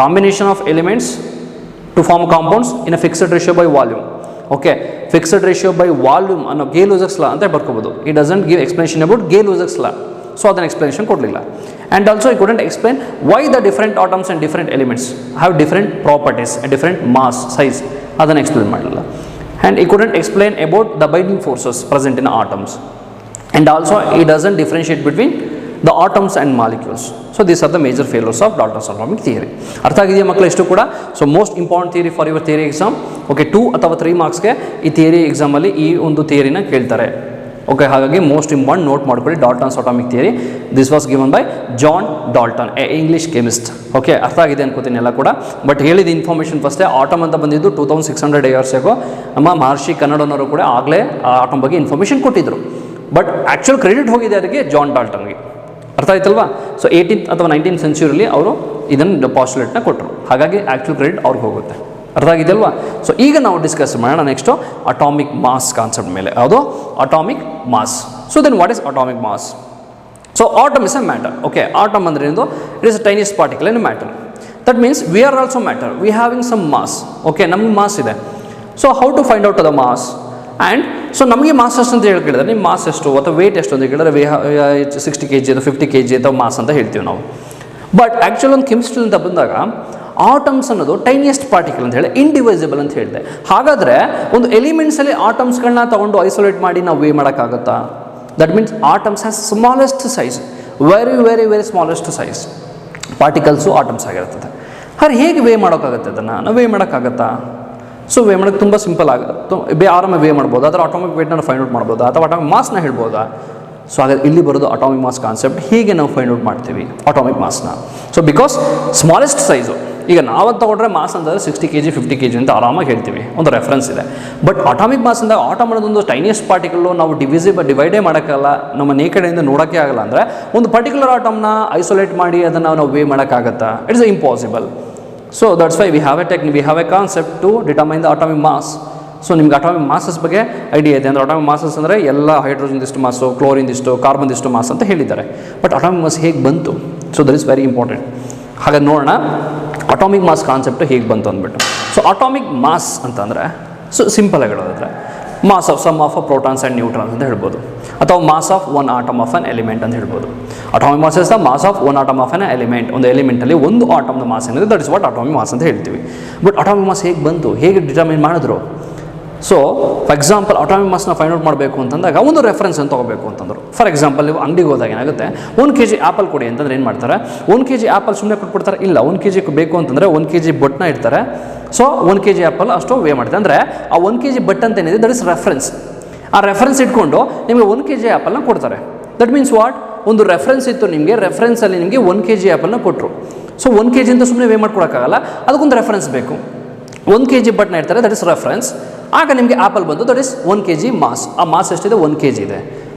combination of elements to form compounds in a fixed ratio by volume. Okay, fixed ratio by volume ಅನ್ನೋ ಗೇ-ಲೂಸಕ್ಸ್ ಲಾ ಅಂತ ಬರ್ಕೋಬೋದು. He doesn't give explanation about Gay Lussac's law. So ಅದನ್ನು explanation ಕೊಡಲಿಲ್ಲ. And also he couldn't explain why the different atoms and different elements have different properties and different mass, size, ಅದನ್ನು explain ಮಾಡಲಿಲ್ಲ. And he couldn't explain about the binding forces present in atoms. And also he doesn't differentiate between the atoms and molecules. So these are the major failures of Dalton's atomic theory. ಅರ್ಥ ಆಗಿದೆಯಾ ಮಕ್ಕಳು ಎಷ್ಟು ಕೂಡ? So most important theory for your theory exam. Okay 2 ಅಥವಾ 3 ಮಾರ್ಕ್ಸ್ಗೆ ಈ theory ಎಕ್ಸಾಮಲ್ಲಿ ಈ ಒಂದು ಥಿಯರಿನ ಕೇಳ್ತಾರೆ. ಓಕೆ, ಹಾಗಾಗಿ ಮೋಸ್ಟ್ ಇಂಪಾರ್ಟೆಂಟ್ ನೋಟ್ ಮಾಡ್ಕೊಳ್ಳಿ Dalton's atomic theory. This was given by John Dalton, a English chemist. Okay, ಅರ್ಥ ಆಗಿದೆ ಅನ್ಕೋತೀನಿ ಎಲ್ಲ ಕೂಡ. ಬಟ್ ಹೇಳಿದ ಇನ್ಫಾರ್ಮೇಷನ್ ಫಸ್ಟೇ ಆಟಮ್ ಅಂತ ಬಂದಿದ್ದು 2600 years ago. ನಮ್ಮ ಮಹರ್ಷಿ ಕನ್ನಡನವರು ಕೂಡ ಆಗಲೇ ಆಟಮ್ ಬಗ್ಗೆ ಇನ್ಫಾರ್ಮೇಷನ್ ಕೊಟ್ಟಿದ್ದರು. ಬಟ್ ಆ್ಯಕ್ಚುಲ್ ಕ್ರೆಡಿಟ್ ಹೋಗಿದೆ ಅದಕ್ಕೆ ಜಾನ್ ಡಾಲ್ಟನ್ಗೆ. ಅರ್ಥ ಆಯ್ತಲ್ವಾ? ಸೊ 18th ಅಥವಾ 19th ಸೆಂಚುರಿಲಿ ಅವರು ಇದನ್ನು ಪಾಸ್ಟುಲೇಟ್ನ ಕೊಟ್ಟರು. ಹಾಗಾಗಿ ಆ್ಯಕ್ಚುಲ್ ಕ್ರೆಡಿಟ್ ಅವ್ರಿಗೆ ಹೋಗುತ್ತೆ. ಅರ್ಥ ಆಗಿದೆಯಲ್ವಾ? ಸೊ ಈಗ ನಾವು ಡಿಸ್ಕಸ್ ಮಾಡೋಣ ನೆಕ್ಸ್ಟು ಅಟಾಮಿಕ್ ಮಾಸ್ ಕಾನ್ಸೆಪ್ಟ್ ಮೇಲೆ. ಯಾವುದು? Atomic mass. So then what is atomic mass? So atom is a matter. Okay, atom ಅಂದರೆ ಏನು? It is a tiniest particle in matter. That means we are also matter, we having some mass. Okay, ನಮಗೆ mass ಇದೆ. So how to find out the mass? And so ನಮಗೆ mass ಎಷ್ಟು ಅಂತ ಹೇಳಿ ಕೇಳಿದ್ರೆ, ನಿಮ್ಮ ಮಾಸ್ ಎಷ್ಟು ಅಥವಾ ವೇಟ್ ಎಷ್ಟು ಅಂತ ಕೇಳಿದ್ರೆ 60 kg ಅಥವಾ 50 kg ಅಥವಾ ಮಾಸ್ ಅಂತ ಹೇಳ್ತೀವಿ ನಾವು. ಬಟ್ ಆ್ಯಕ್ಚುಲಿ ಒಂದು ಕೆಮಿಸ್ಟ್ರಿ ಅಂತ ಬಂದಾಗ ಆಟಮ್ಸ್ ಅನ್ನೋದು ಟೈನಿಯಸ್ಟ್ ಪಾರ್ಟಿಕಲ್ ಅಂತ ಹೇಳಿ ಇಂಡಿವೈಸಿಬಲ್ ಅಂತ ಹೇಳಿದೆ. ಹಾಗಾದರೆ ಒಂದು ಎಲಿಮೆಂಟ್ಸಲ್ಲಿ ಆಟಮ್ಸ್ಗಳನ್ನ ತೊಗೊಂಡು ಐಸೋಲೇಟ್ ಮಾಡಿ ನಾವು ವೇ ಮಾಡೋಕ್ಕಾಗುತ್ತಾ? That means atoms has smallest size, very very very smallest size particles atoms ಆಗಿರ್ತದೆ. ಹಾಗೆ ಹೇಗೆ ವೇ ಮಾಡೋಕ್ಕಾಗುತ್ತೆ ಅದನ್ನು? ನಾವು ವೇ ಮಾಡೋಕ್ಕಾಗತ್ತಾ? ಸೊ ವೇ ಮಾಡೋಕ್ಕೆ ತುಂಬ ಸಿಂಪಲ್ ಆಗುತ್ತೆ. ಆರಾಮಾಗಿ ವೇ ಮಾಡ್ಬೋದು. ಅದರ ಅಟಾಮಿಕ್ ವೇಟ್ನ ಫೈಂಡ್ ಔಟ್ ಮಾಡ್ಬೋದಾ ಅಥವಾ ಅಟಾಮಿಕ್ ಮಾಸ್ನ ಹೇಳ್ಬೋದಾ? ಸೊ ಹಾಗಾದ್ರೆ ಇಲ್ಲಿ ಬರೋದು ಅಟಾಮಿಕ್ ಮಾಸ್ ಕಾನ್ಸೆಪ್ಟ್. ಹೀಗೆ ನಾವು ಫೈಂಡ್ ಔಟ್ ಮಾಡ್ತೀವಿ ಅಟಾಮಿಕ್ ಮಾಸ್ನ. ಸೊ ಬಿಕಾಸ್ ಸ್ಮಾಲೆಸ್ಟ್ ಸೈಜು, ಈಗ ನಾವು ತಗೊಂಡ್ರೆ ಮಾಸ್ ಅಂತಂದರೆ 60 kg 50 kg ಅಂತ ಆರಾಮಾಗಿ ಹೇಳ್ತೀವಿ, ಒಂದು ರೆಫರೆನ್ಸ್ ಇದೆ. ಬಟ್ ಅಟಾಮಿಕ್ ಮಾಸ್ ಅಂದಾಗ ಆಟಮ್ ಅನ್ನೋದೊಂದು ಟೈನಿಯಸ್ಟ್ ಪಾರ್ಟಿಕಲ್ಲು, ನಾವು ಡಿವೈಡೇ ಮಾಡೋಕ್ಕಲ್ಲ, ನಮ್ಮ ನೇಕಡೆಯಿಂದ ನೋಡೋಕ್ಕೆ ಆಗಲ್ಲ. ಅಂದರೆ ಒಂದು ಪರ್ಟಿಕ್ಯುಲರ್ ಆಟಮ್ನ ಐಸೋಲೇಟ್ ಮಾಡಿ ಅದನ್ನು ನಾವು ವೇ ಮಾಡೋಕ್ಕಾಗತ್ತಾ? It's impossible. So that's why we have a technique, we have a concept to determine the atomic mass. So ನಿಮ್ಗೆ ಅಟಾಮಿಕ್ ಮಾಸಸ್ ಬಗ್ಗೆ ಐಡಿಯಾ ಇದೆ ಅಂದರೆ ಅಟಾಮಿಕ್ ಮಾಸಸ್ ಅಂದರೆ ಎಲ್ಲ ಹೈಡ್ರೋಜನ್ದಿಷ್ಟು ಮಾಸು, ಕ್ಲೋರಿನ್ದಿಷ್ಟು, ಕಾರ್ಬನ್ದಿಷ್ಟು ಮಾಸ್ ಅಂತ ಹೇಳಿದ್ದಾರೆ. ಬಟ್ ಅಟಾಮಿಕ್ ಮಾಸ್ ಹೇಗೆ ಬಂತು? So that is very important. ಹಾಗೆ ನೋಡೋಣ ಅಟಾಮಿಕ್ ಮಾಸ್ ಕಾನ್ಸೆಪ್ಟ್ ಹೇಗೆ ಬಂತು ಅಂದ್ಬಿಟ್ಟು. ಸೊ ಅಟಾಮಿಕ್ ಮಾಸ್ ಅಂತಂದರೆ ಸೊ ಸಿಂಪಲಾಗಿ ಹೇಳೋದಾದರೆ mass of sum of a protons and neutrons ಅಂತ ಹೇಳ್ಬೋದು, ಅಥವಾ mass of one atom of an element ಅಂತ ಹೇಳ್ಬೋದು. Atomic mass is the mass of one atom of an element. ಒಂದು ಎಲಿಮೆಂಟಲ್ಲಿ ಒಂದು ಆಟಮ್ನ ಮಾಸ್ ಏನಿದೆ, that is what atomic mass ಅಂತ ಹೇಳ್ತೀವಿ. ಬಟ್ ಅಟಾಮಿಕ್ ಮಾಸ್ ಹೇಗೆ ಬಂತು, ಹೇಗೆ ಡಿಟರ್ಮೈನ್ ಮಾಡಿದ್ರು? ಸೊ ಫಾರ್ ಎಕ್ಸಾಂಪಲ್ ಅಟಾಮಿಕ್ ಮಾಸ್ನ ಫೈಂಡ್ ಔಟ್ ಮಾಡಬೇಕು ಅಂತಂದಾಗ ಒಂದು ರೆಫರೆನ್ಸ್ ಅಂತ ತೊಗೋಬೇಕು ಅಂತಂದರು. ಫಾರ್ ಎಕ್ಸಾಂಪಲ್ ನೀವು ಅಂಗಡಿಗೆ ಹೋದಾಗ ಏನಾಗುತ್ತೆ, 1 kg ಆ್ಯಪಲ್ ಕೊಡಿ ಅಂತಂದ್ರೆ ಏನು ಮಾಡ್ತಾರೆ? 1 kg ಆ್ಯಪಲ್ ಸುಮ್ಮನೆ ಕೊಟ್ಬಿಡ್ತಾರೆ? ಇಲ್ಲ, 1 kg ಬೇಕು ಅಂತಂದರೆ 1 kg ಬಟ್ನ ಇಡ್ತಾರೆ. ಸೊ 1 kg ಆ್ಯಪಲ್ ಅಷ್ಟು ವೇ ಮಾಡ್ತಾರೆ. ಅಂದರೆ ಆ 1 kg ಬಟ್ ಅಂತ ಏನಿದೆ ದಟ್ ಇಸ್ ರೆಫರೆನ್ಸ್. ಆ ರೆಫರೆನ್ಸ್ ಇಟ್ಕೊಂಡು ನಿಮಗೆ 1 kg ಆ್ಯಪಲ್ನ ಕೊಡ್ತಾರೆ. That means what? ಒಂದು ರೆಫರೆನ್ಸ್ ಇತ್ತು ನಿಮಗೆ, ರೆಫರೆನ್ಸಲ್ಲಿ ನಿಮಗೆ 1 kg ಆ್ಯಪಲ್ನ ಕೊಟ್ಟರು. ಸೊ 1 kg ಅಂತ ಸುಮ್ಮನೆ ವೇ ಮಾಡ್ಕೊಡೋಕ್ಕಾಗಲ್ಲ, ಅದಕ್ಕೊಂದು ರೆಫರೆನ್ಸ್ ಬೇಕು. 1 kg ಬಟ್ನ ಇಡ್ತಾರೆ, ದಟ್ ಇಸ್ ರೆಫರೆನ್ಸ್. ಆಗ ನಿಮಗೆ ಆ್ಯಪಲ್ ಬಂದು ದಟ್ ಇಸ್ 1 kg ಮಾಸ್. ಆ ಮಾಸ್ ಎಷ್ಟಿದೆ? 1 kg ಇದೆ.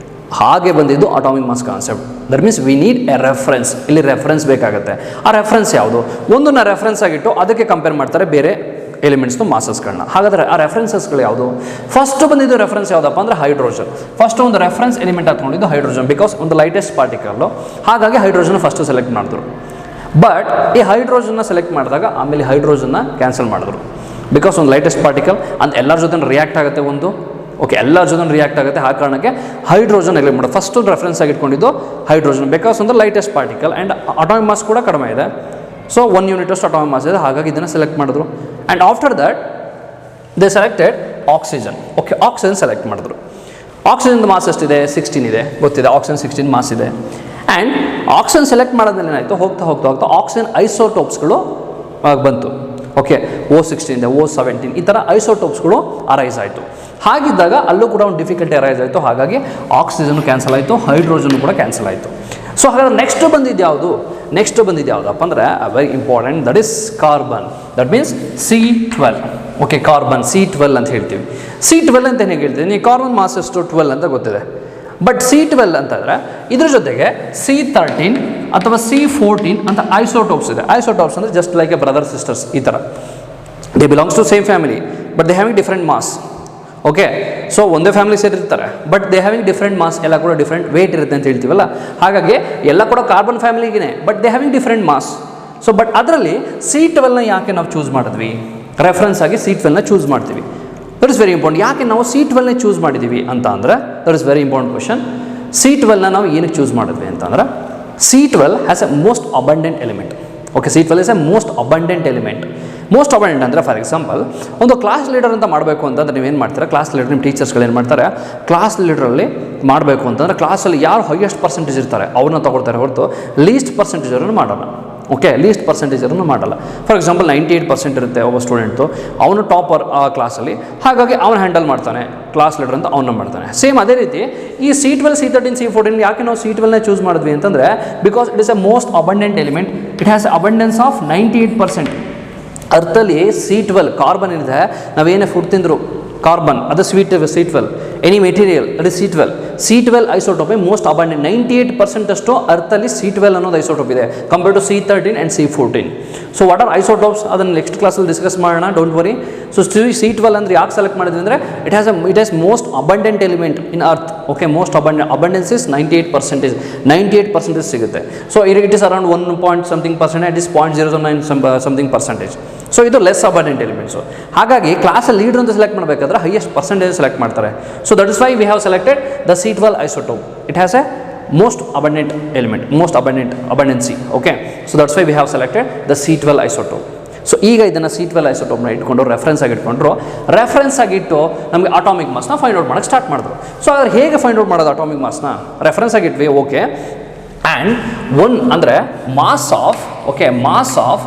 ಹಾಗೆ ಬಂದಿದ್ದು atomic mass concept. That means we need a reference. ಇಲ್ಲಿ ರೆಫರೆನ್ಸ್ ಬೇಕಾಗುತ್ತೆ. ಆ ರೆಫರೆನ್ಸ್ ಯಾವುದು? ಒಂದನ್ನ ರೆಫರೆನ್ಸ್ ಆಗಿಟ್ಟು ಅದಕ್ಕೆ ಕಂಪೇರ್ ಮಾಡ್ತಾರೆ ಬೇರೆ ಎಲಿಮೆಂಟ್ಸ್ದು ಮಾಸಸ್ಗಳನ್ನ. ಹಾಗಾದರೆ ಆ ರೆಫರೆನ್ಸಸ್ಗಳು ಯಾವುದು? ಫಸ್ಟ್ ಬಂದಿದ್ದು ರೆಫರೆನ್ಸ್ ಯಾವುದಪ್ಪ ಅಂದರೆ ಹೈಡ್ರೋಜನ್. ಫಸ್ಟ್ ಒಂದು ರೆಫರೆನ್ಸ್ ಎಲಿಮೆಂಟ್ ಹಾಕೊಂಡಿದ್ದು ಹೈಡ್ರೋಜನ್, ಬಿಕಾಸ್ ಒಂದು ಲೈಟೆಸ್ಟ್ ಪಾರ್ಟಿಕಲ್ಲು. ಹಾಗಾಗಿ ಹೈಡ್ರೋಜನ್ ಫಸ್ಟ್ ಸೆಲೆಕ್ಟ್ ಮಾಡಿದ್ರು. ಬಟ್ ಈ ಹೈಡ್ರೋಜನ್ನ ಸೆಲೆಕ್ಟ್ ಮಾಡಿದಾಗ ಆಮೇಲೆ ಹೈಡ್ರೋಜನ್ನ ಕ್ಯಾನ್ಸಲ್ ಮಾಡಿದ್ರು. ಬಿಕಾಸ್ ಒಂದು ಲೈಟೆಸ್ಟ್ ಪಾರ್ಟಿಕಲ್ ಅಂತ ಎಲ್ಲರ ಜೊತೆ ರಿಯಾಕ್ಟ್ ಆಗುತ್ತೆ ಒಂದು. ಓಕೆ, ಎಲ್ಲರ ಜೊತೆ ರಿಯಾಕ್ಟ್ ಆಗುತ್ತೆ. ಆ ಕಾರಣಕ್ಕೆ ಹೈಡ್ರೋಜನ್ ಎಲೆಕ್ಟ್ ಮಾಡೋದು. ಫಸ್ಟ್ ರೆಫರೆನ್ಸ್ ಆಗಿ ಇಟ್ಕೊಂಡಿದ್ದು ಹೈಡ್ರೋಜನ್, ಬಿಕಾಸ್ ಒಂದು lightest particle and atomic mass ಕೂಡ ಕಡಿಮೆ ಇದೆ. ಸೊ 1 unit ಅಷ್ಟು ಅಟಾಮಿಕ್ ಮಾಸ್ ಇದೆ. ಹಾಗಾಗಿ ಇದನ್ನು ಸೆಲೆಕ್ಟ್ ಮಾಡಿದ್ರು. And after that they selected oxygen. Okay, oxygen select ಮಾಡಿದ್ರು. ಆಕ್ಸಿಜನ್ ಮಾಸ್ ಎಷ್ಟಿದೆ? 16 ಇದೆ, ಗೊತ್ತಿದೆ. ಆಕ್ಸಿಜನ್ 16 ಮಾಸ್ ಇದೆ. ಆ್ಯಂಡ್ ಆಕ್ಸಿಜನ್ ಸೆಲೆಕ್ಟ್ ಮಾಡೋದ್ಮೇಲೆ ಏನಾಯಿತು, ಹೋಗ್ತಾ ಹೋಗ್ತಾ ಹೋಗ್ತಾ ಆಕ್ಸಿಜನ್ ಐಸೋಟೋಪ್ಸ್ಗಳು ಬಂತು. ಓಕೆ, O16 ಇದೆ, O17 ಈ ಥರ ಐಸೋಟೋಪ್ಸ್ಗಳು ಅರೈಸ್ ಆಯಿತು. ಹಾಗಿದ್ದಾಗ ಅಲ್ಲೂ ಕೂಡ ಒಂದು ಡಿಫಿಕಲ್ಟಿ ಅರೈಸ್ ಆಯಿತು. ಹಾಗಾಗಿ ಆಕ್ಸಿಜನ್ನು ಕ್ಯಾನ್ಸಲ್ ಆಯಿತು, ಹೈಡ್ರೋಜನ್ ಕೂಡ ಕ್ಯಾನ್ಸಲ್ ಆಯಿತು. ಸೊ ಹಾಗಾದ್ರೆ ನೆಕ್ಸ್ಟ್ ಬಂದಿದ್ದು ಯಾವುದು? ನೆಕ್ಸ್ಟ್ ಬಂದಿದ್ದು ಯಾವುದಪ್ಪ ಅಂದರೆ very important, that is carbon. That means C12. Okay, carbon C12 ಅಂತ ಹೇಳ್ತೀವಿ. C12 ಅಂತ ಹೇಗೆ ಹೇಳ್ತೀವಿ? ನೀವು ಕಾರ್ಬನ್ ಮಾಸ್ ಎಷ್ಟು? 12 ಅಂತ ಗೊತ್ತಿದೆ. ಬಟ್ C12 ಅಂತಂದರೆ ಇದ್ರ ಜೊತೆಗೆ C13 ಅಥವಾ C14 ಅಂತ ಐಸೋಟೋಪ್ಸ್ ಇದೆ. ಐಸೋಟೋಪ್ಸ್ ಅಂದರೆ just like a brother sisters ಈ ಥರ. They belongs to same family but they having different mass. Okay, so ಒಂದೇ ಫ್ಯಾಮಿಲಿ ಸೇರಿರ್ತಾರೆ but they having different mass, ಎಲ್ಲ ಕೂಡ ಡಿಫ್ರೆಂಟ್ ವೇಟ್ ಇರುತ್ತೆ ಅಂತ ಹೇಳ್ತೀವಲ್ಲ. ಹಾಗಾಗಿ ಎಲ್ಲ ಕೂಡ ಕಾರ್ಬನ್ ಫ್ಯಾಮಿಲಿಗೆ but they having different mass. So but ಅದರಲ್ಲಿ C12ನ ಯಾಕೆ ನಾವು ಚೂಸ್ ಮಾಡಿದ್ವಿ? ರೆಫರೆನ್ಸ್ ಆಗಿ C12ನ ಚೂಸ್ ಮಾಡ್ತೀವಿ. That is very important. ಯಾಕೆ ನಾವು C12ನೇ ಚೂಸ್ ಮಾಡಿದ್ದೀವಿ ಅಂತ ಅಂದರೆ that is very important question. C12ನ ನಾವು ಏನಕ್ಕೆ ಚೂಸ್ ಮಾಡಿದ್ವಿ ಅಂತಂದರೆ C12 has a most abundant element. Okay, C12 is a most abundant element. Most abundant ಅಂದರೆ ಫಾರ್ ಎಕ್ಸಾಂಪಲ್ ಒಂದು ಕ್ಲಾಸ್ ಲೀಡರ್ ಅಂತ ಮಾಡಬೇಕು ಅಂತಂದರೆ ನೀವೇನು ಮಾಡ್ತೀರಾ, ಕ್ಲಾಸ್ ಲೀಡರ್ ನಿಮ್ಮ ಟೀಚರ್ಸ್ಗಳು ಏನು ಮಾಡ್ತಾರೆ, ಕ್ಲಾಸ್ ಲೀಡರಲ್ಲಿ ಮಾಡಬೇಕು ಅಂತಂದರೆ ಕ್ಲಾಸಲ್ಲಿ ಯಾರು ಹೈಯೆಸ್ಟ್ ಪರ್ಸೆಂಟೇಜ್ ಇರ್ತಾರೆ ಅವ್ರನ್ನ ತೊಗೊಳ್ತಾರೆ ಹೊರತು ಲೀಸ್ಟ್ ಪರ್ಸೆಂಟೇಜರನ್ನು ಮಾಡೋಣ. ಓಕೆ, ಲೀಸ್ಟ್ ಪರ್ಸೆಂಟೇಜರನ್ನು ಮಾಡಲ್ಲ. ಫಾರ್ ಎಕ್ಸಾಂಪಲ್ 98% ಇರುತ್ತೆ ಒಬ್ಬ ಸ್ಟೂಡೆಂಟು, ಅವನು ಟಾಪರ್ ಆ ಕ್ಲಾಸಲ್ಲಿ, ಹಾಗಾಗಿ ಅವನು ಹ್ಯಾಂಡಲ್ ಮಾಡ್ತಾನೆ, ಕ್ಲಾಸ್ ಲೀಡರ್ ಅಂತ ಅವನ್ನ ಮಾಡ್ತಾನೆ. ಸೇಮ್ ಅದೇ ರೀತಿ ಈ C12, C13, C14 ಯಾಕೆ ನಾವು C12ನೇ ಚೂಸ್ ಮಾಡಿದ್ವಿ ಅಂತಂದರೆ because it is a most abundant element. It has abundance of 98%. ಅರ್ಥಲ್ಲಿ C12 carbon ಏನಿದೆ, ನಾವೇನೇ ಫುಡ್ ತಿಂದರು ಕಾರ್ಬನ್ ಅದು C12, ಎನಿ ಮೆಟೀರಿಯಲ್ ಅದು C12 ಐಸೋಟೋಪ್ ಮೋಸ್ಟ್ ಅಬಂಡೆಂಟ್. 98% ಅಷ್ಟು ಅರ್ಥಲ್ಲಿ C12 ಅನ್ನೋದು ಐಸೋಟೋಪ್ ಇದೆ compare to C13 and C14. So what are isotopes ಅದನ್ನು next ಕ್ಲಾಸಲ್ಲಿ discuss ಮಾಡೋಣ, ಡೋಂಟ್ ವರಿ. ಸೊ C12 ಅಂದರೆ ಯಾಕೆ ಸೆಲೆಕ್ಟ್ ಮಾಡಿದ್ವಿ ಅಂದರೆ it has most abundant element in earth. Okay, most abundance is 98% ಸಿಗುತ್ತೆ. So it is around 1.something%, it is 0.009 something percentage. So ಇದು ಲೆಸ್ ಅಬಂಡೆಂಟ್ ಎಲಿಮೆಂಟ್ಸು. ಹಾಗಾಗಿ ಕ್ಲಾಸಲ್ಲಿ ಲೀಡರ್ ಅಂತ ಸೆಲೆಕ್ಟ್ ಮಾಡಬೇಕಾದ್ರೆ ಹೈಯೆಸ್ಟ್ ಪರ್ಸೆಂಟೇಜ್ ಸೆಲೆಕ್ಟ್ ಮಾಡ್ತಾರೆ. So that is why we have selected the C12 isotope. It has A most abundant element, most abundancy. Okay, so that's why we have selected the C12 isotope. So ಈಗ ಇದನ್ನು C12 ಐಸೋಟೋಪ್ನ ಇಟ್ಕೊಂಡು reference ಆಗಿಟ್ಟು ನಮಗೆ atomic ಮಾಸ್ನ find out ಮಾಡೋಕ್ಕೆ start ಮಾಡಿದ್ರು. So ಅದ್ರ ಹೇಗೆ ಫೈಂಡ್ ಔಟ್ ಮಾಡೋದು ಅಟಾಮಿಕ್ ಮಾಸ್ನ ರೆಫರೆನ್ಸ್ ಆಗಿಟ್ವಿ. ಓಕೆ, ಆ್ಯಂಡ್ ಒನ್ ಅಂದರೆ mass of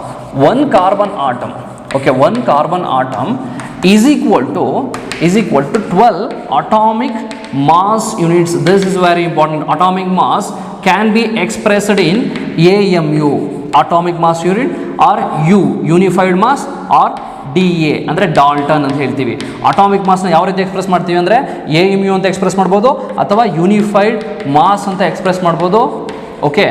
one carbon atom. Okay, one carbon atom is equal to 12 atomic mass units. This is very important. Atomic mass can be expressed in AMU, atomic mass unit, or U, unified mass, or DA ಅಂದರೆ Dalton ಅಂತ ಹೇಳ್ತೀವಿ. Atomic ಮಾಸ್ನ ಯಾವ ರೀತಿ express ಮಾಡ್ತೀವಿ ಅಂದರೆ AMU ಅಂತ express ಮಾಡ್ಬೋದು ಅಥವಾ ಯೂನಿಫೈಡ್ ಮಾಸ್ ಅಂತ ಎಕ್ಸ್ಪ್ರೆಸ್ ಮಾಡ್ಬೋದು. Okay,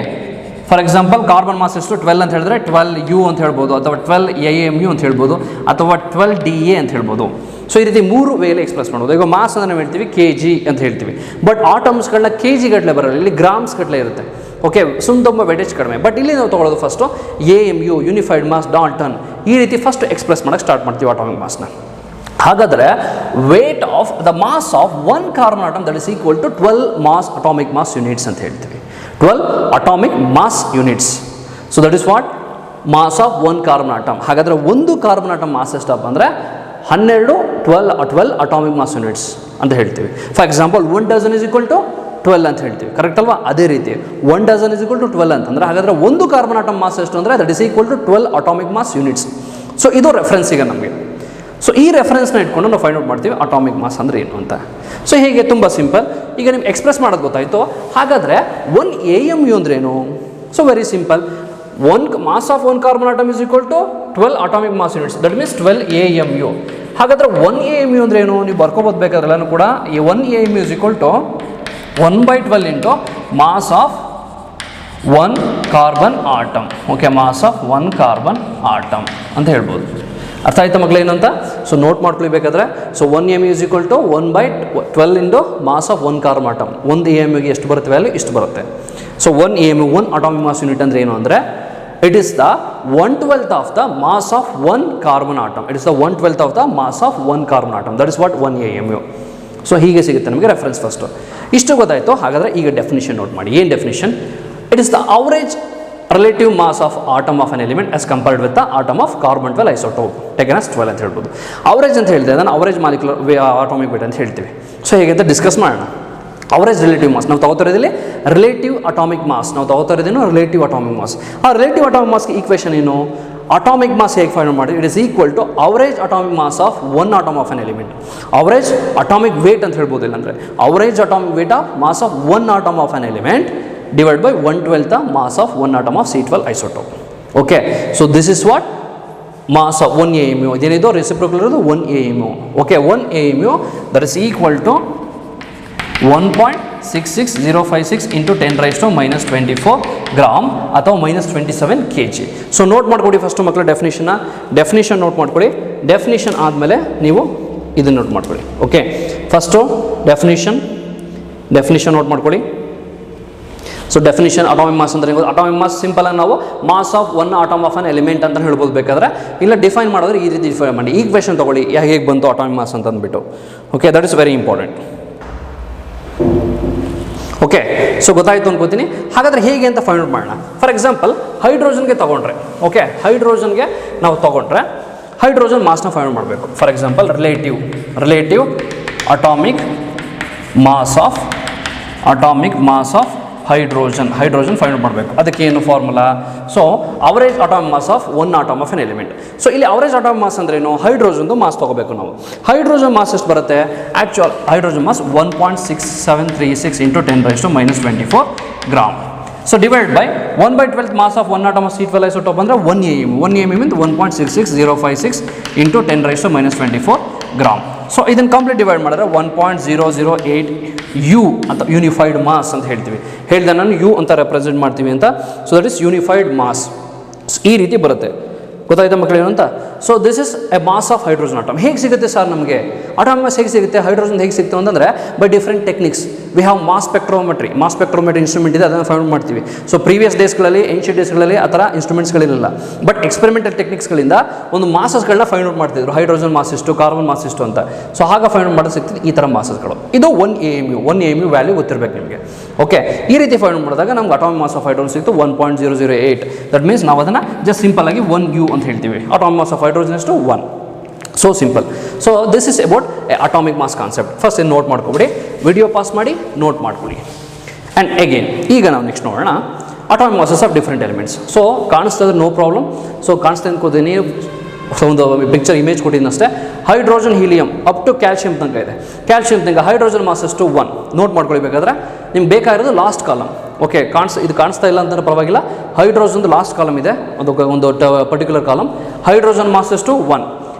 for example carbon mass ಎಷ್ಟು 12 ಅಂತ ಹೇಳಿದ್ರೆ 12U ಅಂತ ಹೇಳ್ಬೋದು, ಅಥವಾ 12 AMU ಅಂತ ಹೇಳ್ಬೋದು, ಅಥವಾ 12 DA ಅಂತ ಹೇಳ್ಬೋದು. ಸೊ ಈ ರೀತಿ 3 ವೇಲೆ ಎಕ್ಸ್ಪ್ರೆಸ್ ಮಾಡ್ಬೋದು. ಈಗ ಮಾಸ್ ಅಂದರೆ ನಾವು ಹೇಳ್ತೀವಿ kg ಅಂತ ಹೇಳ್ತೀವಿ, ಬಟ್ ಆಟಮ್ಸ್ಗಳನ್ನ kg ಗಟ್ಟಲೆ ಬರೋಲ್ಲ, ಇಲ್ಲಿ ಗ್ರಾಮ್ಸ್ ಗಟ್ಟಲೆ ಇರುತ್ತೆ. ಓಕೆ, ತುಂಬ ವೆಟೇಜ್ ಕಡಿಮೆ. ಬಟ್ ಇಲ್ಲಿ ನಾವು ತೊಗೊಳ್ಳೋದು first AMU, unified mass, dalton, ಈ ರೀತಿ ಫಸ್ಟ್ ಎಕ್ಸ್ಪ್ರೆಸ್ ಮಾಡೋಕ್ಕೆ ಸ್ಟಾರ್ಟ್ ಮಾಡ್ತೀವಿ ಅಟಾಮಿಕ್ ಮಾಸ್ನ. ಹಾಗಾದರೆ weight of the mass of one carbon atom that is equal to 12 mass atomic mass units ಅಂತ ಹೇಳ್ತೀವಿ. 12 atomic mass units. So that is what mass of one carbon atom. ಹಾಗಾದರೆ ಒಂದು carbon atom mass ಎಷ್ಟಪ್ಪ ಅಂದರೆ 12 atomic mass units ಅಂತ ಹೇಳ್ತೀವಿ. For example 1 dozen is equal to 12 ಅಂತ ಹೇಳ್ತೀವಿ, ಕರೆಕ್ಟ್ ಅಲ್ವಾ? ಅದೇ ರೀತಿ 1 ಡಜನ್ ಇಸ್ ಈಕ್ವಲ್ ಟು 12 ಅಂತಂದರೆ ಹಾಗಾದರೆ ಒಂದು ಕಾರ್ಬನ್ ಆಟಮ್ ಮಾಸ್ ಎಷ್ಟು ಅಂದರೆ that is equal to 12 atomic mass units. So ಇದು ರೆಫರೆನ್ಸ್ ಈಗ ನಮಗೆ. ಸೊ ಈ ರೆಫರೆನ್ಸ್ನ ಇಟ್ಕೊಂಡು ನಾವು ಫೈಂಡ್ ಔಟ್ ಮಾಡ್ತೀವಿ ಅಟಾಮಿಕ್ ಮಾಸ್ ಅಂದರೆ ಏನು ಅಂತ. ಸೊ ಹೀಗೆ ತುಂಬ ಸಿಂಪಲ್. ಈಗ ನಿಮ್ಗೆ ಎಕ್ಸ್ಪ್ರೆಸ್ ಮಾಡೋದು ಗೊತ್ತಾಯಿತು. ಹಾಗಾದರೆ 1 AMU ಅಂದ್ರೇನು? So very simple. Mass of one carbon atom is equal to 12 atomic mass units, that means 12 AMU. ಹಾಗಾದರೆ 1 AMU ಅಂದ್ರೆ ಏನು? ನೀವು ಬರ್ಕೋಬೋದು ಬೇಕಾದ್ರೆಲ್ಲೂ ಕೂಡ. ಈ 1 AMU is equal to 1/12 into mass of 1 carbon atom. Okay, mass of 1 carbon atom ಅಂತ ಹೇಳ್ಬೋದು. ಅರ್ಥ ಆಯ್ತಾ ಮಕ್ಕಳು ಏನಂತ? ಸೊ ನೋಟ್ ಮಾಡ್ಕೊಳ್ಬೇಕಾದ್ರೆ, so 1 AMU is equal to 1/12 into mass of 1 carbon atom. 1 AMUಗೆ ಎಷ್ಟು ಬರುತ್ತೆ ವ್ಯಾಲ್ಯೂ? ಇಷ್ಟು ಬರುತ್ತೆ. So 1 AMU 1 atomic mass unit ಅಂದರೆ ಏನು ಅಂದರೆ it is the 1/12 of the mass of 1 carbon atom. It is the 1/12 of the mass of 1 carbon atom. That is what 1 AMU. So ಹೀಗೆ ಸಿಗುತ್ತೆ ನಮಗೆ ರೆಫರೆನ್ಸ್ ಫಸ್ಟು. ಇಷ್ಟು ಗೊತ್ತಾಯಿತು. ಹಾಗಾದರೆ ಈಗ ಡೆಫಿನಿಷನ್ ನೋಟ್ ಮಾಡಿ. ಏನು definition? It is the average relative mass of atom of an element as compared with the atom of carbon 12 isotope taken as 12 ಅಂತ ಹೇಳ್ಬೋದು. ಅವರೇಜ್ ಅಂತ ಹೇಳಿದೆ ಅದನ್ನು ಅವರೇಜ್ ಮಾಲಿಕ್ಯುಲರ್ ಆಟೋಮಿಕ್ ವೇಟ್ ಅಂತ ಹೇಳ್ತೀವಿ. ಸೊ ಹೇಗೆ ಅಂತ ಡಿಸ್ಕಸ್ ಮಾಡೋಣ. ಅವರೇಜ್ ರಿಲೇಟಿವ್ ಮಾಸ್ ನಾವು ತಗೋತಿರೋದಿಲ್ಲಿ ರಿಲೇಟಿವ್ ಅಟಾಮಿಕ್ ಮಾಸ್. ನಾವು ತಗೋತಿರೋದೇನು ರಿಲೇಟಿವ್ ಅಟಾಮಿಕ್ ಮಾಸ್. ಆ ರಿಲೇಟಿವ್ ಅಟಾಮಿಕ್ ಮಾಸ್ಗೆ ಈಕ್ವೇಷನ್ ಏನು? ಅಟಾಮಿಕ್ ಮಾಸ್ ಹೇಗೆ ಫೈಂಡ್ ಮಾಡಿ? It is equal to average atomic mass of 1 atom of an element. Average atomic weight ಅಂತ ಹೇಳ್ಬೋದು. ಇಲ್ಲಾಂದರೆ average atomic weight of mass of 1 atom of an element divided by 1/12 the mass of 1 atom of C12 isotope. Okay, so this is what mass of 1 AMU. ಇದೇನಿದು reciprocal ಇರೋದು 1 AMU. Okay, 1 AMU that is equal to 1.66056 into 10 raised to -24 gram ಅಥವಾ -27 kg. So note ಮಾಡ್ಕೊಡಿ first ಮಕ್ಕಳು definition note ಮಾಡ್ಕೊಳ್ಳಿ. Definition ಆದಮೇಲೆ ನೀವು ಇದನ್ನು note ಮಾಡ್ಕೊಳ್ಳಿ. ಓಕೆ, ಫಸ್ಟು ಡೆಫಿನಿಷನ್ ನೋಟ್ ಮಾಡ್ಕೊಳ್ಳಿ. ಸೊ ಡೆಫಿನಿಷನ್ ಅಟಾಮಿಕ್ ಮಾಸ್ ಅಂದರೆ ಅಟಾಮಿಕ್ ಮಾಸ್ ಸಿಂಪಲ್ ಆಗಿ ನಾವು mass of 1 atom of an element ಅಂತ ಹೇಳ್ಬೋದು. ಬೇಕಾದ್ರೆ ಇಲ್ಲ ಡಿಫೈನ್ ಮಾಡಿದ್ರೆ ಈ ರೀತಿ ಡಿಫೈನ್ ಮಾಡಿ. ಈಕ್ವೇಷನ್ ತೊಗೊಳ್ಳಿ ಹೇಗೆ ಬಂತು ಅಟಾಮಿಕ್ ಮಾಸ್ ಅಂತ ಅಂದ್ಬಿಟ್ಟು. Okay, that is very important. Okay, okay, so ಗೊತ್ತಾಯಿತು ಅನ್ಕೋತೀನಿ. ಹಾಗಾದರೆ ಹೇಗೆ ಅಂತ ಫೈಂಡ್ ಔಟ್ ಮಾಡೋಣ. ಫಾರ್ ಎಕ್ಸಾಂಪಲ್ ಹೈಡ್ರೋಜನ್ಗೆ ತೊಗೊಂಡ್ರೆ, ಓಕೆ, ಹೈಡ್ರೋಜನ್ಗೆ ನಾವು ತೊಗೊಂಡ್ರೆ ಹೈಡ್ರೋಜನ್ ಮಾಸ್ನ ಫೈಂಡ್ ಔಟ್ ಮಾಡಬೇಕು. For example relative atomic mass of hydrogen find out ಮಾಡಬೇಕು. ಅದಕ್ಕೆ ಏನು formula? So average atomic mass of one atom of an element. So ಇಲ್ಲಿ ಅವರೇಜ್ ಅಟಾಮಿಕ್ ಮಾಸ್ ಅಂದ್ರೆ ಏನು? ಹೈಡ್ರೋಜನ್ದು ಮಾಸ್ ತೊಗೋಬೇಕು ನಾವು. ಹೈಡ್ರೋಜನ್ ಮಾಸ್ ಎಷ್ಟು ಬರುತ್ತೆ? Actual hydrogen mass 1.6736 into 10⁻⁻24 gram. So divide by 1/12 mass of one atom of C12 isotope ಅಂದರೆ 1 AU means 1.66056 into 10⁻⁻24 gram. So ಇದನ್ನು complete divide ಮಾಡಿದ್ರೆ 1.008 U ಅಂತ ಯೂನಿಫೈಡ್ ಮಾಸ್ ಅಂತ ಹೇಳ್ತೀವಿ. ಹೇಳಿದೆ ನಾನು U ಅಂತ ರೆಪ್ರೆಸೆಂಟ್ ಮಾಡ್ತೀವಿ ಅಂತ. So that is unified mass. ಈ ರೀತಿ ಬರುತ್ತೆ. ಗೊತ್ತಾಯ್ತಾ ಮಕ್ಕಳು ಏನು ಅಂತ? So this is a mass of hydrogen atom. ಹೇಗೆ ಸಿಗುತ್ತೆ ಸರ್ ನಮಗೆ ಅಟಾಮಿಕ್ ಮಾಸ್? ಹೇಗೆ ಸಿಗುತ್ತೆ ಹೈಡ್ರೋಜನ್? ಹೇಗೆ ಸಿಗ್ತು ಅಂತಂದರೆ by different techniques. We have mass spectrometry instrument ಇದೆ, ಅದನ್ನು ಫೈಂಡ್ ಮಾಡ್ತೀವಿ. ಸೊ ಪ್ರೀವಿಯಸ್ ಡೇಸ್ಗಳಲ್ಲಿ, ಏನ್ಷಿಯಂಟ್ ಡೇಸ್ಗಳಲ್ಲಿ ಆ ಥರ ಇನ್ಸ್ಟ್ರೂಮೆಂಟ್ಸ್ಗಳಿರಲಿಲ್ಲ. ಬಟ್ ಎಕ್ಸ್ಪೆರಿಮೆಂಟಲ್ ಟೆಕ್ನಿಕ್ಸ್ಗಳಿಂದ ಒಂದು ಮಾಸಸ್ಗಳನ್ನ ಫೈಂಡ್ ಔಟ್ ಮಾಡ್ತಿದ್ರು. ಹೈಡ್ರೋಜನ್ ಮಾಸ್ ಎಷ್ಟು, ಕಾರ್ಬನ್ ಮಾಸ್ ಎಷ್ಟು ಅಂತ. ಸೊ ಹಾಗೆ ಫೈಂಡ್ ಔಟ್ ಮಾಡೋದು ಸಿಗ್ತದೆ ಈ ಥರ ಮಾಸಸ್ಗಳು. ಇದು 1 AMU ವ್ಯಾಲ್ಯೂ ಗೊತ್ತಿರಬೇಕು ನಿಮಗೆ. ಓಕೆ, ಈ ರೀತಿ ಫೈಂಡ್ ಔಟ್ ಮಾಡಿದಾಗ ನಮ್ಗೆ ಅಟಾಮಿಕ್ ಮಾಸ್ ಆಫ್ ಹೈಡ್ರೋಜನ್ ಸಿಕ್ತು 1.008. ದಟ್ ಮೀನ್ಸ್ ನಾವು ಅದನ್ನು ಜಸ್ಟ್ ಸಿಂಪಲ್ ಆಗಿ 1U ಅಂತ ಹೇಳ್ತೀವಿ. ಅಟಾಮಿಕ್ ಮಾಸ್ ಆಫ್ ಹೈಡ್ರೋಜನ್ ಎಷ್ಟು 1. So simple. So this is about atomic mass concept. First ಏನು ನೋಟ್ ಮಾಡ್ಕೊಬಿಡಿ, ವಿಡಿಯೋ ಪಾಸ್ ಮಾಡಿ ನೋಟ್ ಮಾಡ್ಕೊಳ್ಳಿ. ಆ್ಯಂಡ್ ಅಗೇನ್ ಈಗ ನಾವು ನೆಕ್ಸ್ಟ್ ನೋಡೋಣ atomic masses of different elements. So ಕಾಣಿಸ್ತದೆ, ನೋ ಪ್ರಾಬ್ಲಮ್. ಸೊ ಕಾಣಿಸ್ತದೆ ಅನ್ಕೋತೀನಿ, ಒಂದು ಪಿಕ್ಚರ್ ಇಮೇಜ್ ಕೊಟ್ಟಿದ್ದೀನಿ ಅಷ್ಟೇ. Hydrogen, helium up to calcium ತನಕ ಇದೆ. ಕ್ಯಾಲ್ಸಿಯಂ ತನಕ ಹೈಡ್ರೋಜನ್ ಮಾಸ್ ಎಷ್ಟು 1. ನೋಟ್ ಮಾಡ್ಕೊಳ್ಬೇಕಾದ್ರೆ ನಿಮ್ಗೆ ಬೇಕಾಗಿರೋದು ಲಾಸ್ಟ್ ಕಾಲಮ್. ಓಕೆ, ಇದು ಕಾಣಿಸ್ತಾ ಇಲ್ಲ ಅಂತಂದ್ರೆ ಪರವಾಗಿಲ್ಲ. ಹೈಡ್ರೋಜನ್ದು ಲಾಸ್ಟ್ ಕಾಲಮ್ ಇದೆ, ಒಂದು ಪರ್ಟಿಕ್ಯುಲರ್ ಕಾಲಮ್. ಹೈಡ್ರೋಜನ್ ಮಾಸ್ ಎಷ್ಟು 1.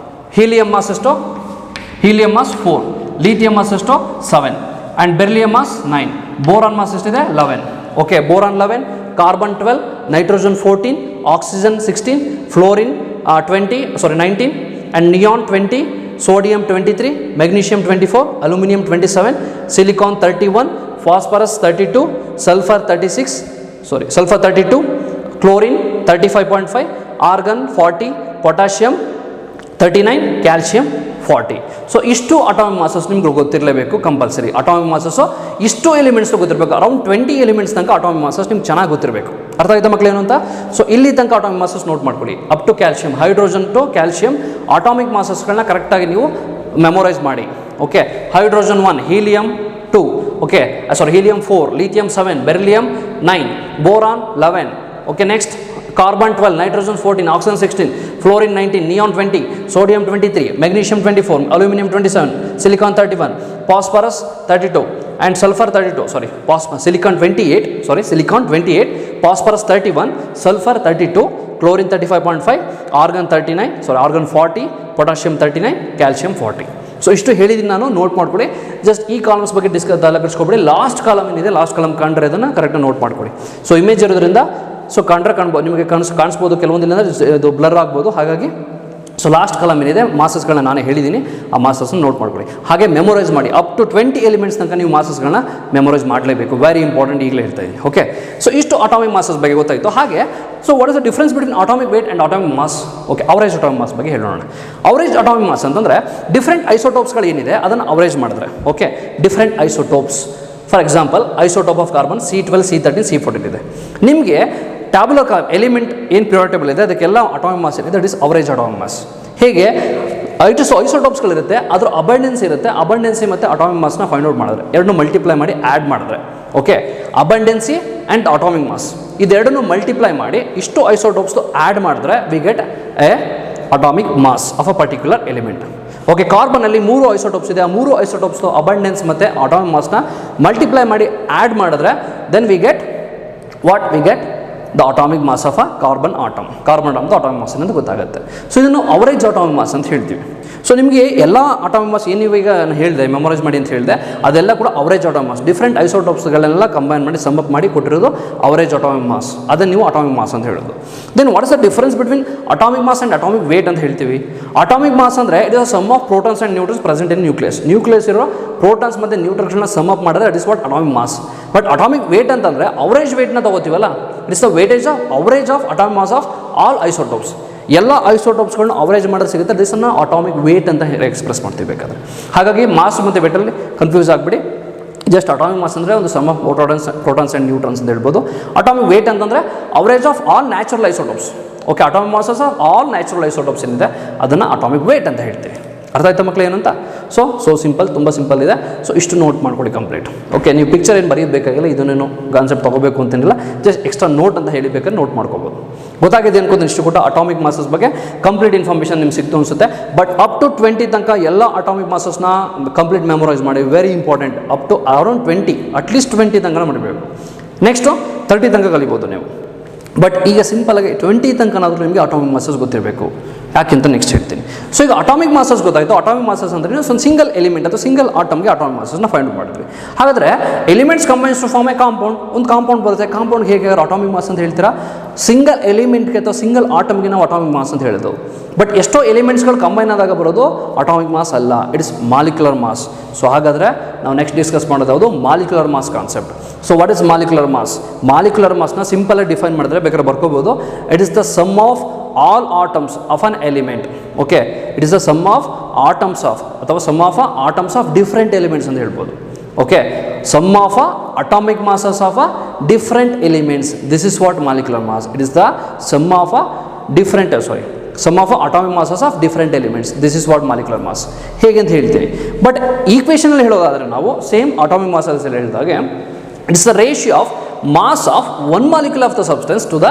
ಹೀಲಿಯಂ ಮಾಸ್ ಎಷ್ಟು? Helium mass 4. ಲಿಥಿಯಂ ಮಾಸ್ ಎಷ್ಟು 7. And beryllium mass 9. Boron mass ಎಷ್ಟಿದೆ 11. Okay, boron 11, carbon 12, nitrogen 14, oxygen 16, fluorine 19, and neon 20, sodium 23, magnesium 24, aluminum 27, silicon 31, phosphorus 32, sulfur 32, chlorine 35.5, argon 40, potassium 39, calcium 40. So ಇಷ್ಟು atomic masses ನಿಮ್ಗೆ ಗೊತ್ತಿರಲೇಬೇಕು, compulsory. Atomic ಮಾಸಸ್ಸು ಇಷ್ಟು elements ಗೊತ್ತಿರಬೇಕು. Around 20 elements ತನಕ atomic masses ನಿಮ್ಗೆ ಚೆನ್ನಾಗಿ ಗೊತ್ತಿರಬೇಕು. ಅರ್ಥ ಆಯ್ತಾ ಮಕ್ಕಳು ಏನು ಅಂತ? ಸೊ ಇಲ್ಲಿ ತನಕ ಅಟಾಮಿಕ್ ಮಾಸಸ್ ನೋಟ್ ಮಾಡ್ಕೊಳ್ಳಿ. Up to calcium, hydrogen to calcium atomic ಮಾಸಸ್ಗಳನ್ನ ಕರೆಕ್ಟಾಗಿ ನೀವು ಮೆಮೊರೈಸ್ ಮಾಡಿ. Okay, hydrogen 1, helium 2, okay helium 4, lithium 7, beryllium 9, boron 11. Okay, next carbon 12, nitrogen 14, oxygen 16, fluorine 19, neon 20, sodium 23, magnesium 24, aluminium 27, silicon 31, phosphorus 32, and sulphur 32. Silicon 28, phosphorus 31, sulphur 32, chlorine 35.5, argon 40, potassium 39, calcium 40. So ಇಷ್ಟು ಹೇಳಿದ್ದೀನಿ ನಾನು, note ಮಾಡ್ಕೊಳ್ಳಿ. Just ಈ columns ಬಗ್ಗೆ ತಲೆಕೆಡಿಸ್ಕೊಬೇಡಿ. Last column ಏನಿದೆ, last column ಕಂಡ್ರೆ ಅದನ್ನು ಕರೆಕ್ಟಾಗಿ ನೋಟ್ ಮಾಡ್ಕೊಳ್ಳಿ. ಸೊ ಇಮೇಜ್ ಇರೋದ್ರಿಂದ ಸೊ ಕಾಣ್ಬೋದು, ನಿಮಗೆ ಕಾಣಿಸ್ಬೋದು, ಕೆಲವೊಂದಿಲ್ಲ ಇದು ಬ್ಲರ್ ಆಗ್ಬೋದು. ಹಾಗಾಗಿ ಸೊ ಲಾಸ್ಟ್ ಕಾಲಮ್ ಏನಿದೆ ಮಾಸಸ್ಗಳನ್ನ ನಾನೇ ಹೇಳಿದ್ದೀನಿ, ಆ ಮಾಸಸ್ನ ನೋಟ್ ಮಾಡ್ಕೊಳ್ಳಿ. ಹಾಗೆ ಮೆಮೊರೈಸ್ ಮಾಡಿ. ಅಪ್ ಟು 20 ಎಲಿಮೆಂಟ್ಸ್ ತನಕ ನೀವು ಮಾಸಸ್ಗಳನ್ನ ಮೆಮೊರೈಸ್ ಮಾಡಲೇಬೇಕು. ವೆರಿ ಇಂಪಾರ್ಟೆಂಟ್, ಈಗಲೇ ಹೇಳ್ತಾ ಇದ್ದೀನಿ. ಓಕೆ, ಸೊ ಇಷ್ಟು ಅಟಾಮಿಕ್ ಮಾಸಸ್ ಬಗ್ಗೆ ಗೊತ್ತಾಯಿತು. ಹಾಗೆ so what is the difference between atomic weight and atomic mass? Okay, average atomic mass ಬಗ್ಗೆ ಹೇಳೋಣ. ಅವರೇಜ್ ಅಟಾಮಿಕ್ ಮಾಸ್ ಅಂತಂದರೆ ಡಿಫ್ರೆಂಟ್ ಐಸೋಟೋಪ್ಸ್ಗಳು ಏನಿದೆ ಅದನ್ನು ಅವರೇಜ್ ಮಾಡಿದ್ರೆ. Okay, different isotopes. For example isotope of carbon C12, C13, C14 ಇದೆ. ನಿಮಗೆ tabular element ಏನು ಪ್ಯೂರ್ ಟೇಬಲ್ ಇದೆ ಅದಕ್ಕೆಲ್ಲ ಅಟಾಮಿಕ್ ಮಾಸ್ ಇದೆ, that is average atomic mass. ಹೇಗೆ ಐಸೋಟೋಪ್ಸ್ಗಳಿರುತ್ತೆ, ಅದರ ಅಬಂಡೆನ್ಸಿ ಇರುತ್ತೆ. ಅಬಂಡೆನ್ಸಿ ಮತ್ತು ಅಟಾಮಿಕ್ ಮಾಸ್ನ ಫೈಂಡ್ ಔಟ್ ಮಾಡಿದ್ರೆ, ಎರಡನ್ನೂ ಮಲ್ಟಿಪ್ಲೈ ಮಾಡಿ ಆ್ಯಡ್ ಮಾಡಿದ್ರೆ, okay, abundancy and atomic mass ಇದೆರಡನ್ನೂ ಮಲ್ಟಿಪ್ಲೈ ಮಾಡಿ ಇಷ್ಟು ಐಸೋಟೋಪ್ಸ್ದು ಆ್ಯಡ್ ಮಾಡಿದ್ರೆ we get a atomic mass of a particular element. Okay, ಕಾರ್ಬನಲ್ಲಿ 3 ಐಸೋಟೋಪ್ಸ್ ಇದೆ. ಆ 3 ಐಸೋಟೋಪ್ಸ್ದು ಅಬಂಡೆನ್ಸ್ ಮತ್ತು ಅಟಾಮಿಕ್ ಮಾಸ್ನ ಮಲ್ಟಿಪ್ಲೈ ಮಾಡಿ ಆ್ಯಡ್ ಮಾಡಿದ್ರೆ then we get the atomic mass of a carbon atom atomic mass ಅಂತ ಗೊತ್ತಾಗುತ್ತೆ. ಸೊ ಇದನ್ನು ಅವರೇಜ್ ಅಟಾಮಿಕ್ ಮಾಸ್ ಅಂತ ಹೇಳ್ತೀವಿ. ಸೊ ನಿಮಗೆ ಎಲ್ಲ ಅಟಾಮಿಕ್ ಮಾಸ್ ಏನು ಈಗ ನಾನು ಹೇಳಿದೆ ಮೆಮೊರೈಸ್ ಮಾಡಿ ಅಂತ ಹೇಳಿದೆ, ಅದೆಲ್ಲ ಕೂಡ ಅವರೇಜ್ ಅಟಾಮಿಕ್ ಮಾಸ್. ಡಿಫ್ರೆಂಟ್ ಐಸೋಟೋಪ್ಸ್ಗಳನ್ನೆಲ್ಲ ಕಂಬೈನ್ ಮಾಡಿ ಸಮ್ಮಪ್ ಮಾಡಿ ಕೊಟ್ಟಿರೋದು ಅವರೇಜ್ ಅಟಾಮಿಕ್ ಮಾಸ್. ಅದನ್ನು ನೀವು ಅಟಾಮಿಕ್ ಮಾಸ್ ಅಂತ ಹೇಳೋದು. Then what is the difference between atomic mass and atomic weight ಅಂತ ಹೇಳ್ತೀವಿ. ಅಟಾಮಿಕ್ ಮಾಸ್ ಅಂದರೆ it is sum of protons and neutrons present in nucleus ಇರೋ ಪ್ರೋಟಾನ್ಸ್ ಮತ್ತು ನ್ಯೂಟ್ರನ್ಸ್ನ ಸಮ್ಮಪ್ ಮಾಡಿದ್ರೆ that is what atomic mass. But atomic weight ಅಂತಂದರೆ average ವೇಟ್ನ ತಗೋತೀವಲ್ಲ, it is the weightage of average of atomic mass of all isotopes. ಎಲ್ಲ ಐಸೋಟೋಪ್ಸ್ಗಳನ್ನ average ಮಾಡಿದ್ರೆ ಸಿಗುತ್ತೆ. ದಿಸನ್ನು ಅಟಾಮಿಕ್ ವೇಟ್ ಅಂತ ಎಕ್ಸ್ಪ್ರೆಸ್ ಮಾಡ್ತೀವಿ ಬೇಕಾದ್ರೆ. ಹಾಗಾಗಿ ಮಾಸ್ ಮತ್ತು ವೇಟಲ್ಲಿ ಕನ್ಫ್ಯೂಸ್ ಆಗಿಬಿಡಿ. ಜಸ್ಟ್ ಅಟಾಮಿಕ್ ಮಾಸ್ ಅಂದರೆ ಒಂದು sum of protons and neutrons ಅಂತ ಹೇಳ್ಬೋದು. ಅಟಾಮಿಕ್ ವೇಟ್ ಅಂತಂದರೆ average of all natural isotopes. Okay, atomic masses of all natural isotopes ಏನಿದೆ ಅದನ್ನು ಅಟಾಮಿಕ್ ವೇಟ್ ಅಂತ ಹೇಳ್ತೀವಿ. ಅರ್ಥ ಆಯ್ತಾ ಮಕ್ಕಳು ಏನಂತ? ಸೊ ಸಿಂಪಲ್, ತುಂಬ ಸಿಂಪಲ್ ಇದೆ. ಸೊ ಇಷ್ಟು ನೋಟ್ ಮಾಡ್ಕೊಳ್ಳಿ ಕಂಪ್ಲೀಟ್. ಓಕೆ, ನೀವು ಪಿಕ್ಚರ್ ಏನು ಬರೀಬೇಕಾಗಿಲ್ಲ, ಇದನ್ನೇನು ಕಾನ್ಸೆಪ್ಟ್ ತೊಗೋಬೇಕು ಅಂತೇನಿಲ್ಲ, ಜಸ್ಟ್ ಎಕ್ಸ್ಟ್ರಾ ನೋಟ್ ಅಂತ ಹೇಳಿಬೇಕಾದ್ರೆ ನೋಟ್ ಮಾಡ್ಕೋಬೋದು. ಗೊತ್ತಾಗಿದೆ ಅನ್ಕೋತೀನಿ ಇಷ್ಟು ಕೂಡ ಅಟಾಮಿಕ್ ಮಾಸಸ್ ಬಗ್ಗೆ ಕಂಪ್ಲೀಟ್ ಇನ್ಫಾರ್ಮೇಷನ್ ನಿಮ್ಗೆ ಸಿಕ್ತು ಅನಿಸುತ್ತೆ. ಬಟ್ ಅಪ್ ಟು 20 ತನಕ ಎಲ್ಲ ಅಟಾಮಿಕ್ ಮಾಸಸ್ನ ಕಂಪ್ಲೀಟ್ ಮೆಮೊರೈಸ್ ಮಾಡಿ, very important. Up to around 20, at least 20 ತನಕ ಮಾಡಬೇಕು. ನೆಕ್ಸ್ಟು 30 ತನಕ ಕಲಿಬೋದು ನೀವು. ಬಟ್ ಈಗ ಸಿಂಪಲಾಗಿ 20 ತನಕನಾದರೂ ನಿಮಗೆ ಅಟಾಮಿಕ್ ಮಾಸಸ್ ಗೊತ್ತಿರಬೇಕು. ಯಾಕೆಂತ ನೆಕ್ಸ್ಟ್ ಹೇಳ್ತೀನಿ. ಸೊ ಈಗ ಅಟಾಮಿಕ್ ಮಾಸಸ್ ಗೊತ್ತಾಯಿತು. ಅಟಾಮಿಕ್ ಮಾಸಸ್ ಅಂದರೆ ಒಂದು ಸಿಂಗಲ್ ಎಲಿಮೆಂಟ್ ಅಥವಾ ಸಿಂಗಲ್ ಆಟಮ್ಗೆ ಅಟಾಮಿಕ್ ಮಾಸಸ್ನ ಫೈಂಡ್ ಮಾಡಿದ್ವಿ. ಹಾಗಾದರೆ elements combines to form a compound. ಒಂದು ಕಾಂಪೌಂಡ್ ಬರುತ್ತೆ. ಕಾಂಪೌಂಡ್ ಹೇಗೆ ಅಟಾಮಿಕ್ ಮಾಸ್ ಅಂತ ಹೇಳ್ತೀರಾ? ಸಿಂಗಲ್ ಎಲಿಮೆಂಟ್ಗೆ ಅಥವಾ ಸಿಂಗಲ್ ಆಟಮ್ಗೆ ನಾವು ಅಟಾಮಿಕ್ ಮಾಸ್ ಅಂತ ಹೇಳಿದ್ದು. ಬಟ್ ಎಷ್ಟೋ ಎಲಿಮೆಂಟ್ಸ್ಗಳು ಕಂಬೈನ್ ಆದಾಗ ಬರೋದು ಅಟಾಮಿಕ್ ಮಾಸ್ ಅಲ್ಲ, ಇಟ್ಸ್ ಮಾಲಿಕ್ಯುಲರ್ ಮಾಸ್. ಸೊ ಹಾಗಾದರೆ ನಾವು ನೆಕ್ಸ್ಟ್ ಡಿಸ್ಕಸ್ ಮಾಡೋದು ಯಾವುದು? Molecular mass concept. So what is molecular mass? Molecular ಮಾಸ್ನ ಸಿಂಪಲಾಗಿ ಡಿಫೈನ್ ಮಾಡಿದ್ರೆ ಬೇಕಾದ್ರೆ ಬರ್ಕೋಬೋದು. It is the sum of all atoms of an element. Okay, it is the sum of atoms of ಅಥವಾ sum of atoms of different elements ಅಂತ ಹೇಳ್ಬೋದು. Okay, sum of atomic masses of different elements. This is what molecular mass. It is the sum of sum of atomic masses of different elements. This is what molecular mass. ಹೇಗೆ ಅಂತ ಹೇಳ್ತೀವಿ. But ಈಕ್ವೇಷನಲ್ಲಿ ಹೇಳೋದಾದರೆ ನಾವು same atomic masses ಎಲ್ಲ ಹೇಳಿದಾಗೆ it's the ratio of mass of one molecule of the substance to the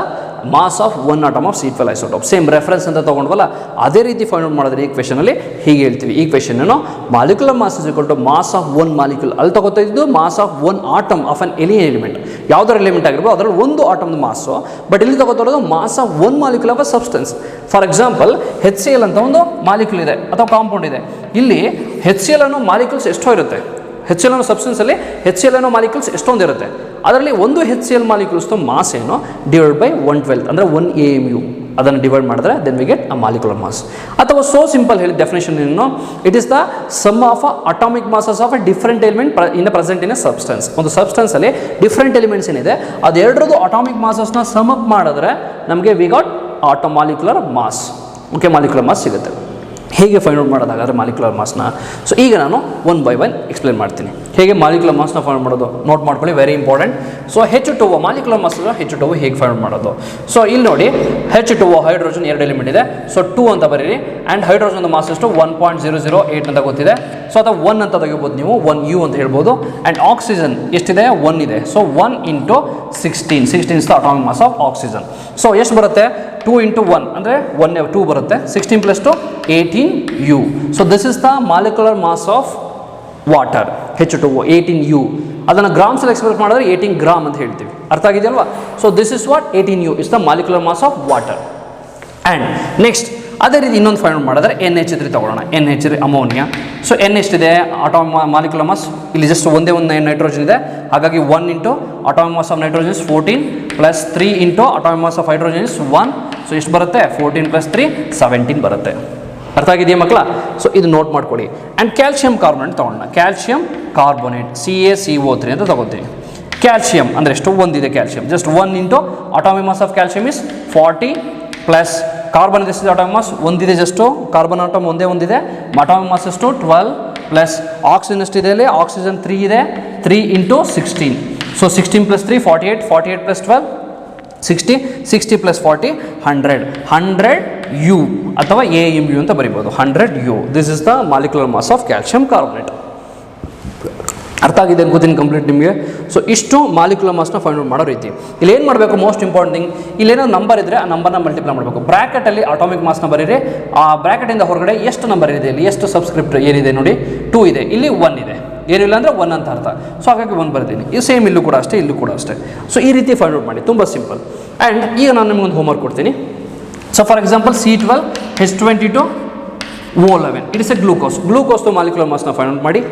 mass of one atom of C12 isotope. Same reference ಅಂತ ತೊಗೊಂಡ್ವಲ್ಲ, ಅದೇ ರೀತಿ ಫೈಂಡ್ ಔಟ್ ಮಾಡಿದ್ರೆ ಈ ಕ್ವೆಶನಲ್ಲಿ ಹೀಗೆ ಹೇಳ್ತೀವಿ. ಈ ಕ್ವೆಶನ್ ಏನು? Molecular mass is equal to mass of one molecule. ಅಲ್ಲಿ ತಗೋತಾ ಇದ್ದು mass of one atom of an any element. ಯಾವುದರ ಎಲಿಮೆಂಟ್ ಆಗಿರ್ಬೋದು ಅದರಲ್ಲಿ ಒಂದು ಆಟಮ್ದು ಮಾಸು. ಬಟ್ ಇಲ್ಲಿ ತಗೋತಿರೋದು mass of one molecule of a substance. For example HCl ಅಂತ ಒಂದು ಮಾಲಿಕ್ಯೂಲ್ ಇದೆ ಅಥವಾ ಕಾಂಪೌಂಡ್ ಇದೆ. ಇಲ್ಲಿ HCl ಅನ್ನೋ ಮಾಲಿಕ್ಯೂಲ್ಸ್ ಎಷ್ಟೋ ಇರುತ್ತೆ. HCl ಅನ್ನೋ ಸಬ್ಸ್ಟೆನ್ಸಲ್ಲಿ HCl ಅನ್ನೋ ಮಾಲಿಕ್ಯೂಲ್ಸ್ ಎಷ್ಟೊಂದು ಇರುತ್ತೆ. ಅದರಲ್ಲಿ ಒಂದು HCl ಮಾಲಿಕ್ಯೂಲ್ಸ್ದು ಮಾಸ್ ಏನು? ಡಿವೈಡ್ ಬೈ 1/12 ಅಂದರೆ 1 AMU. ಅದನ್ನು ಡಿವೈಡ್ ಮಾಡಿದ್ರೆ then we get a molecular mass. ಅಥವಾ ಸೋ ಸಿಂಪಲ್ ಹೇಳಿ ಡೆಫಿನೇಷನ್ ಏನು? It is the sum of atomic masses of a different element in present in a substance. ಒಂದು ಸಬ್ಸ್ಟೆನ್ಸಲ್ಲಿ ಡಿಫ್ರೆಂಟ್ ಎಲಿಮೆಂಟ್ಸ್ ಏನಿದೆ ಅದೆರಡರದ್ದು ಅಟಾಮಿಕ್ ಮಾಸಸ್ನ ಸಮ್ ಅಪ್ ಮಾಡಿದ್ರೆ ನಮಗೆ we got molecular mass. Okay, molecular mass ಸಿಗುತ್ತೆ. ಹೇಗೆ ಫೈಂಡ್ ಔಟ್ ಮಾಡೋದಾಗಾದ್ರೆ ಮಾಲಿಕ್ಯುಲರ್ ಮಾಸ್ನ? ಸೊ ಈಗ ನಾನು 1 by 1 ಎಕ್ಸ್ಪ್ಲೇನ್ ಮಾಡ್ತೀನಿ. ಹೇಗೆ ಮಾಲಿಕ್ಯುಲರ್ ಮಾಸ್ನ ಫೈಂಡ್ ಮಾಡೋದು ನೋಟ್ ಮಾಡ್ಕೊಳ್ಳಿ, very important. So H2O molecular mass H2O ಹೇಗೆ ಫೈಂಡ್ ಮಾಡೋದು? ಸೊ ಇಲ್ಲಿ ನೋಡಿ, H2O ಹೈಡ್ರೋಜನ್ 2 ಎಲಿಮೆಂಟ್ ಇದೆ. ಸೊ 2 ಅಂತ ಬರೀರಿ. ಆ್ಯಂಡ್ ಹೈಡ್ರೋಜನ್ ಮಾಸ್ ಎಷ್ಟು? 1.008 ಅಂತ ಗೊತ್ತಿದೆ. ಸೊ ಅಥವಾ 1 ಅಂತ ತೆಗಿಬೋದು ನೀವು, 1U ಅಂತ ಹೇಳ್ಬೋದು. ಆ್ಯಂಡ್ ಆಕ್ಸಿಜನ್ ಎಷ್ಟಿದೆ? 1 ಇದೆ. So 1 × 16 is the atomic mass of oxygen. So ಎಷ್ಟು ಬರುತ್ತೆ? 2 × 1 ಅಂದರೆ 2 ಬರುತ್ತೆ. 16 + 2 18U. So this is the molecular mass of water H2O 18U. ಅದನ್ನು ಗ್ರಾಮ್ಸಲ್ಲಿ ಎಕ್ಸ್ಪ್ರೆಸ್ ಮಾಡಿದ್ರೆ 18 ಗ್ರಾಮ್ ಅಂತ ಹೇಳ್ತೀವಿ. ಅರ್ಥ ಆಗಿದೆಯಲ್ವಾ? So this is what 18U is the molecular mass of water. And next ಅದೇ ರೀತಿ ಇನ್ನೊಂದು ಫೈಂಡ್ ಔಟ್ ಮಾಡಿದ್ರೆ NH3 ತಗೊಳ್ಳೋಣ. NH3 ammonia. ಸೊ N ಎಷ್ಟಿದೆ? ಮಾಲಿಕ್ಯುಲರ್ ಮಾಸ್ ಇಲ್ಲಿ ಜಸ್ಟ್ ಒಂದೇ ಒಂದು ನೈಟ್ರೋಜನ್ ಇದೆ. ಹಾಗಾಗಿ 1 × atomic mass of nitrogen is 14 + 3 × atomic mass of hydrogen is 1. So ಎಷ್ಟು ಬರುತ್ತೆ? 14 + 3 17 ಬರುತ್ತೆ. ಅರ್ಥ ಆಗಿದೆಯಾ ಮಕ್ಕಳ? ಸೊ ಇದು ನೋಟ್ ಮಾಡ್ಕೊಳ್ಳಿ. ಆ್ಯಂಡ್ ಕ್ಯಾಲ್ಶಿಯಂ ಕಾರ್ಬೋನೇಟ್ ತೊಗೊಳ್ಳೋಣ. ಕ್ಯಾಲ್ಶಿಯಂ ಕಾರ್ಬೋನೇಟ್ CaCO3 ಅಂತ ತಗೋತೀವಿ. ಕ್ಯಾಲ್ಶಿಯಂ ಅಂದರೆ ಎಷ್ಟು? ಒಂದಿದೆ calcium. Just 1 × atomic mass of calcium is 40 + carbon ಎಷ್ಟಿದೆ? ಅಟಾಮಿಕ್ ಮಾಸ್ ಒಂದಿದೆ. ಜಸ್ಟು ಕಾರ್ಬನ್ ಆಟಮ್ ಒಂದಿದೆ. ಅಟಾಮಿಕ್ ಮಾಸ್ ಎಷ್ಟು? 12 + ಆಕ್ಸಿಜನ್ ಎಷ್ಟಿದೆ? ಅಲ್ಲಿ ಆಕ್ಸಿಜನ್ 3 ಇದೆ. 3 × 16. ಸೊ 16 + 3 48. 48 + 12 60. 60 + 40 100U ಅಥವಾ AMU ಅಂತ ಬರಿಬೋದು. 100U. This is the molecular mass of calcium carbonate. ಅರ್ಥ ಆಗಿದೆ ಅನ್ಕೋತೀನಿ ಕಂಪ್ಲೀಟ್ ನಿಮಗೆ. ಸೊ ಇಷ್ಟು ಮಾಲಿಕ್ಯುಲರ್ ಮಾಸ್ನ ಫೈಂಡ್ ಔಟ್ ಮಾಡೋ ರೀತಿ. ಇಲ್ಲಿ ಏನು ಮಾಡಬೇಕು? ಮೋಸ್ಟ್ ಇಂಪಾರ್ಟೆಂಟ್ ಥಿಂಗ್, ಇಲ್ಲೇನೋ ನಂಬರ್ ಇದ್ದರೆ ಆ ನಂಬರ್ನ ಮಲ್ಟಿಪ್ಲೈ ಮಾಡಬೇಕು. ಬ್ರ್ಯಾಕೆಟಲ್ಲಿ ಅಟಾಮಿಕ್ ಮಾಸ್ನ ಬರೀರಿ. ಆ ಬ್ರ್ಯಾಕೆಟಿಂದ ಹೊರಗಡೆ ಎಷ್ಟು ನಂಬರ್ ಇದೆ, ಇಲ್ಲಿ ಎಷ್ಟು ಸಬ್ಸ್ಕ್ರಿಪ್ಟ್ ಏನಿದೆ ನೋಡಿ, 2 ಇದೆ. ಇಲ್ಲಿ 1 ಇದೆ. ಏನಿಲ್ಲ ಅಂದರೆ 1 ಅಂತ ಅರ್ಥ. ಸೊ ಹಾಗಾಗಿ 1 ಬರ್ತೀನಿ. ಇದು ಸೇಮ್ ಇಲ್ಲೂ ಕೂಡ ಅಷ್ಟೇ, ಇಲ್ಲೂ ಕೂಡ ಅಷ್ಟೇ. ಸೊ ಈ ರೀತಿ ಫೈಂಡ್ ಔಟ್ ಮಾಡಿ, ತುಂಬ ಸಿಂಪಲ್. ಆ್ಯಂಡ್ ಈಗ ನಾನು ನಿಮಗೊಂದು ಹೋಮ್ವರ್ಕ್ ಕೊಡ್ತೀನಿ. So for example C12 H22 O11 it is a ಗ್ಲೂಕೋಸ್ದು ಮಾಲಿಕ್ಯುಲರ್ ಮಾಸ್ನ ಫೈಂಡ್ ಔಟ್ ಮಾಡಿ.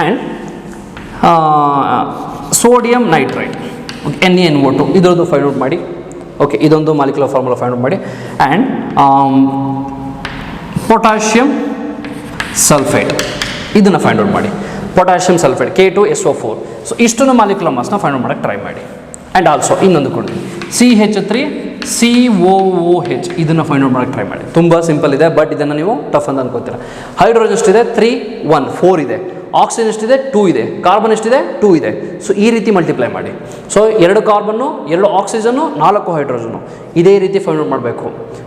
ಆ್ಯಂಡ್ ಸೋಡಿಯಂ ನೈಟ್ರೈಟ್ NaNO2 ಇದರದ್ದು ಫೈಂಡ್ ಔಟ್ ಮಾಡಿ. ಓಕೆ, ಇದೊಂದು ಮಾಲಿಕ್ಯುಲರ್ ಫಾರ್ಮುಲಾ ಫೈಂಡ್ ಔಟ್ ಮಾಡಿ. ಆ್ಯಂಡ್ ಪೊಟ್ಯಾಷಿಯಂ ಸಲ್ಫೇಟ್ ಇದನ್ನು ಫೈಂಡ್ ಔಟ್ ಮಾಡಿ. Potassium sulphate K2SO4. ಸೊ ಇಷ್ಟನ್ನು ಮಾಲಿಕ್ಯುಲರ್ ಮಾಸ್ನ ಫೈಂಡ್ ಔಟ್ ಮಾಡೋಕ್ಕೆ ಟ್ರೈ ಮಾಡಿ. ಆ್ಯಂಡ್ ಆಲ್ಸೋ ಇನ್ನೊಂದು ಕೊಡ್ತೀನಿ, CH3COOH ಇದನ್ನು ಫೈಂಡ್ ಔಟ್ ಮಾಡೋಕ್ಕೆ ಟ್ರೈ ಮಾಡಿ. ತುಂಬ ಸಿಂಪಲ್ ಇದೆ, ಬಟ್ ಇದನ್ನು ನೀವು ಟಫ್ ಅಂತ ಅನ್ಕೋತೀರ. ಹೈಡ್ರೋಜನ್ ಎಷ್ಟಿದೆ? 3 1 4 ಇದೆ. ಆಕ್ಸಿಜನ್ ಎಷ್ಟಿದೆ 2 ಇದೆ, ಕಾರ್ಬನ್ ಎಷ್ಟಿದೆ 2 ಇದೆ. ಸೊ ಈ ರೀತಿ ಮಲ್ಟಿಪ್ಲೈ ಮಾಡಿ. ಸೊ 2 ಕಾರ್ಬನ್ನು 2 ಆಕ್ಸಿಜನ್ನು 4 ಹೈಡ್ರೋಜನು ಇದೇ ರೀತಿ ಫೈಂಡ್ ಔಟ್ ಮಾಡಬೇಕು.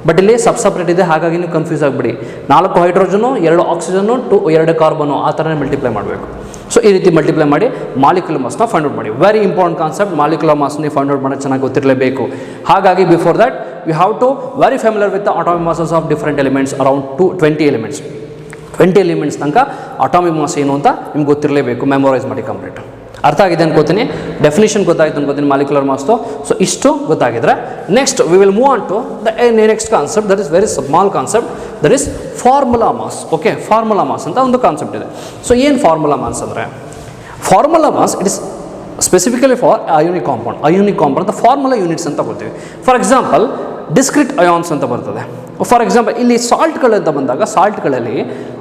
ಬಟ್ ಇಲ್ಲಿ ಸಪ್ರೇಟ್ ಇದೆ, ಹಾಗಾಗಿ ನೀವು ಕನ್ಫ್ಯೂಸ್ ಆಗಿಬಿಡಿ. 4 ಹೈಡ್ರೋಜನು 2 ಆಕ್ಸಿಜನ್ನು 2 ಕಾರ್ಬನ್ನು ಆ ಥರನೇ ಮಲ್ಟಿಪ್ಲೈ ಮಾಡಬೇಕು. ಸೊ ಈ ರೀತಿ ಮಲ್ಟಿಪ್ಲೈ ಮಾಡಿ ಮಾಲಿಕ್ಯುಲರ್ ಮಾಸ್ನ ಫೈಂಡ್ ಔಟ್ ಮಾಡಿ. ವೆರಿ ಇಂಪಾರ್ಟೆಂಟ್ ಕಾನ್ಸೆಪ್ಟ್, ಮಾಲಿಕ್ಯುಲರ್ ಮಾಸ್ನ ಫೈಂಡ್ ಔಟ್ ಮಾಡೋದು ಚೆನ್ನಾಗಿ ಗೊತ್ತಿರಲೇಬೇಕು. ಹಾಗಾಗಿ before that you have to very familiar with the atomic masses of different elements, around 20 elements. 20 elements ತನಕ ಅಟಾಮಿಕ್ ಮಾಸ್ ಏನು ಅಂತ ನಿಮ್ಗೆ ಗೊತ್ತಿರಲೇಬೇಕು. ಮೆಮೊರೈಸ್ ಮಾಡಿ ಕಂಪ್ಲೀಟ್. ಅರ್ಥ ಆಗಿದೆ ಅನ್ಕೋತೀನಿ, ಡೆಫಿನೇಷನ್ ಗೊತ್ತಾಯಿತು ಅನ್ಕೋತೀನಿ ಮಾಲಿಕ್ಯುಲರ್ ಮಾಸ್ತು. ಸೊ ಇಷ್ಟು ಗೊತ್ತಾಗಿದ್ರೆ next we will move on to the next concept, that is very small concept, that is formula mass. Okay, formula mass ಅಂತ ಒಂದು ಕಾನ್ಸೆಪ್ಟ್ ಇದೆ. ಸೊ ಏನು ಫಾರ್ಮುಲಾ ಮಾಸ್ ಅಂದರೆ, formula mass it is specifically for ionic compound. Ionic compound ಅಂತ formula units ಅಂತ ಕೊಡ್ತೀವಿ. For example discrete ions ಅಂತ ಬರ್ತದೆ. ಫಾರ್ ಎಕ್ಸಾಂಪಲ್ ಇಲ್ಲಿ ಸಾಲ್ಟ್ಗಳಂತ ಬಂದಾಗ ಸಾಲ್ಟ್ಗಳಲ್ಲಿ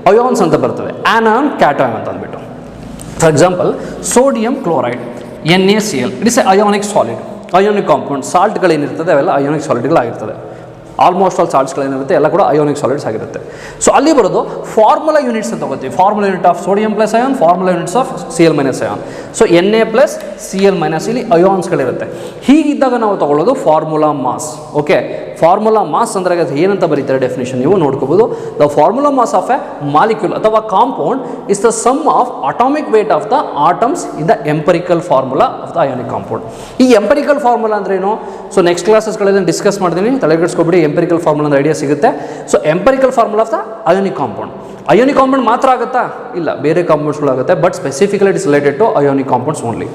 ಅಯಾನ್ಸ್ ಅಂತ ಬರ್ತವೆ, ಆನಾನ್ ಕ್ಯಾಟಯಾನ್ ಅಂತ ಅಂದ್ಬಿಟ್ಟು. For example sodium chloride NaCl, it is a ionic solid, ionic compound. ಸಾಲ್ಟ್ಗಳೇನಿರ್ತದೆ ಅವೆಲ್ಲ ಅಯೋನಿಕ್ ಸಾಲಿಡ್ಗಳಾಗಿರ್ತದೆ. ಆಲ್ಮೋಸ್ಟ್ ಆಲ್ ಸಾಲ್ಟ್ಸ್ಗಳೇನಿರುತ್ತೆ ಎಲ್ಲ ಕೂಡ ಅಯೋನಿಕ್ ಸಾಲಿಡ್ಸ್ ಆಗಿರುತ್ತೆ. ಸೊ ಅಲ್ಲಿ ಬರೋದು ಫಾರ್ಮುಲಾ ಯೂನಿಟ್ಸ್ ಅಂತ ತಗೋತೀವಿ. Formula unit of sodium plus ion, formula units of Cl minus ion. So Na plus Cl minus ಇಲ್ಲಿ ಅಯಾನ್ಸ್ಗಳಿರುತ್ತೆ. ಹೀಗಿದ್ದಾಗ ನಾವು ತಗೊಳ್ಳೋದು formula mass. Okay, formula mass ಅಂದರೆ ಏನಂತ ಬರೀತಾರೆ ಡೆಫಿನೇಷನ್ ನೀವು ನೋಡ್ಕೋಬೋದು. The formula mass of a molecule ಅಥವಾ compound is the sum of atomic weight of the atoms in the empirical formula of the ionic compound. ಈ ಎಂಪರಿಕಲ್ ಫಾರ್ಮುಲಾ ಅಂದ್ರೆ ಏನು? So next ಕ್ಲಾಸಸ್ಗಳಲ್ಲಿ discuss ಮಾಡ್ತೀನಿ, ತಲೆಗೆಡಿಸ್ಕೊಬಿಡಿ. ಎಂಪರಿಕಲ್ ಫಾರ್ಮುಲಾ ಅಂದ್ರೆ idea ಸಿಗುತ್ತೆ. So empirical formula of the ionic compound. Ionic compound ಮಾತ್ರ ಆಗುತ್ತಾ? ಇಲ್ಲ, ಬೇರೆ ಕಾಂಪೌಂಡ್ಸ್ಗಳಾಗುತ್ತೆ, but specifically it is related to ionic compounds only.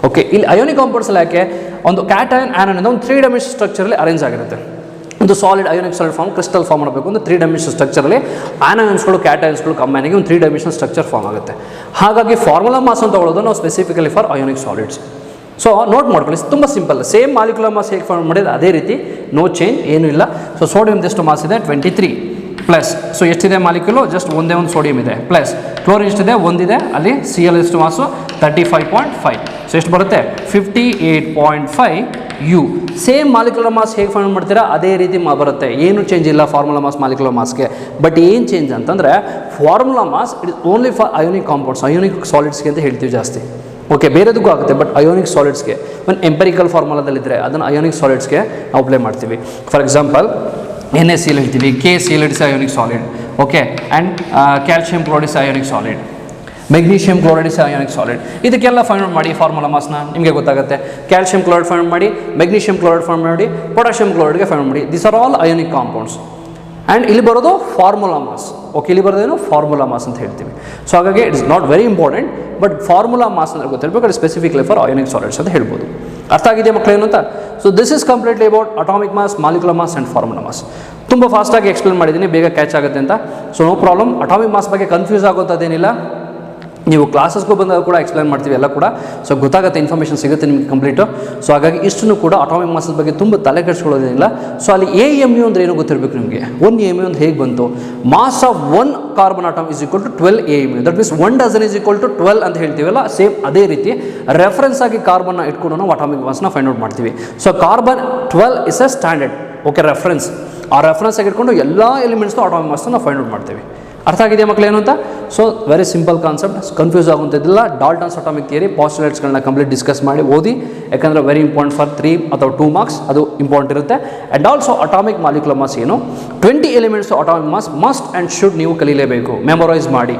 Okay, ಇಲ್ಲಿ ಅಯೋನಿಕ್ ಕಾಂಪೌಂಡ್ಸ್ ಎಲ್ಲ ಯಾಕೆ? ಒಂದು ಕ್ಯಾಟಯಾನ್ ಆನನ್ ಅಂತ ಒಂದು 3 ಡೈಮೆನ್ಷನ್ ಸ್ಟ್ರಕ್ಚರಲ್ಲಿ ಅರೇಂಜ್ ಆಗಿರುತ್ತೆ. ಒಂದು solid ionic solid form crystal form ಮಾಡಬೇಕು ಒಂದು 3 ಡೈಮೆನ್ಷನ್ ಸ್ಟ್ರಕ್ಚರಲ್ಲಿ ಆನಯನ್ಸ್ಗಳು ಕ್ಯಾಟಯನ್ಸ್ಗಳು ಕಂಬೈನ್ ಆಗಿ ಒಂದು 3 ಡೈಮೆನ್ಷನ್ ಸ್ಟ್ರಕ್ಚರ್ ಫಾರ್ಮ್ ಆಗುತ್ತೆ. ಹಾಗಾಗಿ ಫಾರ್ಮುಲಾ ಮಾಸ್ ಅಂತ ತಗೊಳ್ಳೋದು ನಾವು specifically for ionic solids. So note ಮಾಡ್ಕೊಳ್ಳಿ, ತುಂಬ ಸಿಂಪಲ್. ಸೇಮ್ ಮಾಲಿಕ್ಯುಲರ್ ಮಾಸ್ ಹೇಗೆ ಫಾರ್ಮ್ ಮಾಡಿದ್ರೆ ಅದೇ ರೀತಿ, ನೋ ಚೇಂಜ್, ಏನೂ ಇಲ್ಲ. ಸೊ ಸೋಡಿಯಂ ಎಷ್ಟು ಮಾಸ್ ಇದೆ? 23 ಪ್ಲಸ್. ಸೊ ಎಷ್ಟಿದೆ ಮಾಲಿಕ್ಯುಲು? ಜಸ್ಟ್ ಒಂದೇ ಒಂದು ಸೋಡಿಯಂ ಇದೆ. ಪ್ಲಸ್ ಕ್ಲೋರಿನ್ ಎಷ್ಟಿದೆ? ಒಂದಿದೆ. ಅಲ್ಲಿ Cl ಎಷ್ಟು ಮಾಸು? 35.5. ಸೊ ಎಷ್ಟು ಬರುತ್ತೆ? 58.5 U. ಸೇಮ್ ಮಾಲಿಕ್ಯುಲರ್ ಮಾಸ್ ಹೇಗೆ ಫೈಂಡ್ ಮಾಡ್ತೀರಾ ಅದೇ ರೀತಿ ಬರುತ್ತೆ. ಏನು ಚೇಂಜ್ ಇಲ್ಲ ಫಾರ್ಮುಲಾ ಮಾಸ್ ಮಾಲಿಕ್ಯುಲರ್ ಮಾಸ್ಗೆ. ಬಟ್ ಏನು ಚೇಂಜ್ ಅಂತಂದರೆ formula mass it is only for ionic compounds, ionic ಸಾಲಿಡ್ಸ್ಗೆ ಅಂತ ಹೇಳ್ತೀವಿ ಜಾಸ್ತಿ. ಓಕೆ, ಬೇರೆದಕ್ಕೂ ಆಗುತ್ತೆ, ಬಟ್ ಅಯೋನಿಕ್ ಸಾಲಿಡ್ಸ್ಗೆ ಒಂದು ಎಂಪರಿಕಲ್ ಫಾರ್ಮುಲಾದಲ್ಲಿದ್ದರೆ ಅದನ್ನು ಅಯೋನಿಕ್ ಸಾಲಿಡ್ಸ್ಗೆ ನಾವು ಅಪ್ಲೈ ಮಾಡ್ತೀವಿ. ಫಾರ್ ಎಕ್ಸಾಂಪಲ್ NaCl ಹೇಳ್ತೀವಿ, KCl it's ionic solid. Okay, and calcium chloride is ionic solid, magnesium chloride is ionic solid. ಇದಕ್ಕೆಲ್ಲ ಫೈಂಡ್ ಔಟ್ ಮಾಡಿ ಫಾರ್ಮುಲಾ ಮಾಸ್ನ, ನಿಮಗೆ ಗೊತ್ತಾಗುತ್ತೆ. ಕ್ಯಾಲ್ಸಿಯಂ ಕ್ಲೋರೈಡ್ ಫೈಂಡ್ ಮಾಡಿ, ಮೆಗ್ನೀಷಿಯಂ ಕ್ಲೋರೈಡ್ ಫೈಂಡ್ ಮಾಡಿ, ಪೊಟ್ಯಾಷಿಯಂ ಕ್ಲೋರೈಡ್ಗೆ ಫೈಂಡ್ ಮಾಡಿ. This are all ionic compounds. And ಇಲ್ಲಿ ಬರೋದು formula mass. Okay, ಇಲ್ಲಿ ಬರೋದೇನು ಫಾರ್ಮುಲಾ ಮಾಸ್ ಅಂತ ಹೇಳ್ತೀವಿ. ಸೊ ಹಾಗಾಗಿ it is not very important, but formula mass ಅಂದರೆ ಗೊತ್ತಿರಬೇಕು, ಅದು ಸ್ಪೆಸಿಫಿಕ್ಲಿ ಫಾರ್ ಅಯೋನಿಕ್ ಸಾಲಿಡ್ಸ್ ಅಂತ ಹೇಳ್ಬೋದು. ಅರ್ಥ ಆಗಿದೆ ಮಕ್ಕಳು ಏನು ಅಂತ? So this is completely about atomic mass, molecular mass and formula mass. ತುಂಬ ಫಾಸ್ಟಾಗಿ ಎಕ್ಸ್ಪ್ಲೇನ್ ಮಾಡಿದ್ದೀನಿ, ಬೇಗ ಕ್ಯಾಚ್ ಆಗುತ್ತೆ ಅಂತ. So no problem. Atomic mass ಬಗ್ಗೆ ಕನ್ಫ್ಯೂಸ್ ಆಗೋಂಥದ್ದೇನಿಲ್ಲ, ನೀವು ಕ್ಲಾಸಸ್ಗೂ ಬಂದಾಗ ಕೂಡ ಎಕ್ಸ್ಪ್ಲೇನ್ ಮಾಡ್ತೀವಿ ಎಲ್ಲ ಕೂಡ. ಸೊ ಗೊತ್ತಾಗುತ್ತೆ, ಇನ್ಫಾರ್ಮೇಷನ್ ಸಿಗುತ್ತೆ ನಿಮಗೆ ಕಂಪ್ಲೀಟು. ಸೊ ಹಾಗಾಗಿ ಇಷ್ಟನ್ನು ಕೂಡ ಅಟಾಮಿಕ್ ಮಾಸದ ಬಗ್ಗೆ ತುಂಬ ತಲೆ ಕೆಡಿಸ್ಕೊಳ್ಳೋದೇನಿಲ್ಲ. ಸೊ ಅಲ್ಲಿ AMU ಅಂದರೆ ಏನು ಗೊತ್ತಿರಬೇಕು ನಿಮಗೆ. 1 AMU ಅಂತ ಹೇಗೆ ಬಂತು? Mass of 1 carbon atom is equal to 12 AMU. That means 1 dozen is equal to 12 ಅಂತ ಹೇಳ್ತೀವಲ್ಲ, ಸೇಮ್ ಅದೇ ರೀತಿ ರೆಫರೆನ್ಸ್ ಆಗಿ ಕಾರ್ಬನ್ನ ಇಟ್ಕೊಂಡು ನಾವು ಅಟಾಮಿಕ್ ಮಾಸ್ನ ಫೈಂಡ್ ಔಟ್ ಮಾಡ್ತೀವಿ. So carbon 12 is a standard. Okay, reference. ಆ ರೆಫರೆನ್ಸ್ ಆಗಿ ಇಟ್ಕೊಂಡು ಎಲ್ಲ ಎಲಿಮೆಂಟ್ಸ್ನ ಅಟಾಮಿಕ್ ಮಾಸ್ನ ನಾವು ಫೈಂಡ್ ಔಟ್ ಮಾಡ್ತೀವಿ. ಅರ್ಥ ಆಗಿದೆಯಾ ಮಕ್ಕಳು ಏನು ಅಂತ? So very simple concept, confuse ಆಗುವಂಥದ್ದಿಲ್ಲ. ಡಾಲ್ಟನ್ಸ್ ಅಟಾಮಿಕ್ ಥಿಯರಿ, ಪಾಸ್ಟುಲೇಟ್ಸ್ಗಳನ್ನ ಕಂಪ್ಲೀಟ್ ಡಿಸ್ಕಸ್ ಮಾಡಿ ಓದಿ, ಯಾಕಂದರೆ ವೆರಿ ಇಂಪಾರ್ಟೆಂಟ್ ಫಾರ್ 3 ಅಥವಾ 2 ಮಾರ್ಕ್ಸ್, ಅದು ಇಂಪಾರ್ಟೆಂಟ್ ಇರುತ್ತೆ. And also atomic molecular mass ಏನು, 20 elements atomic mass must and should ನೀವು ಕಲೀಲೇಬೇಕು, ಮೆಮೊರೈಸ್ ಮಾಡಿ.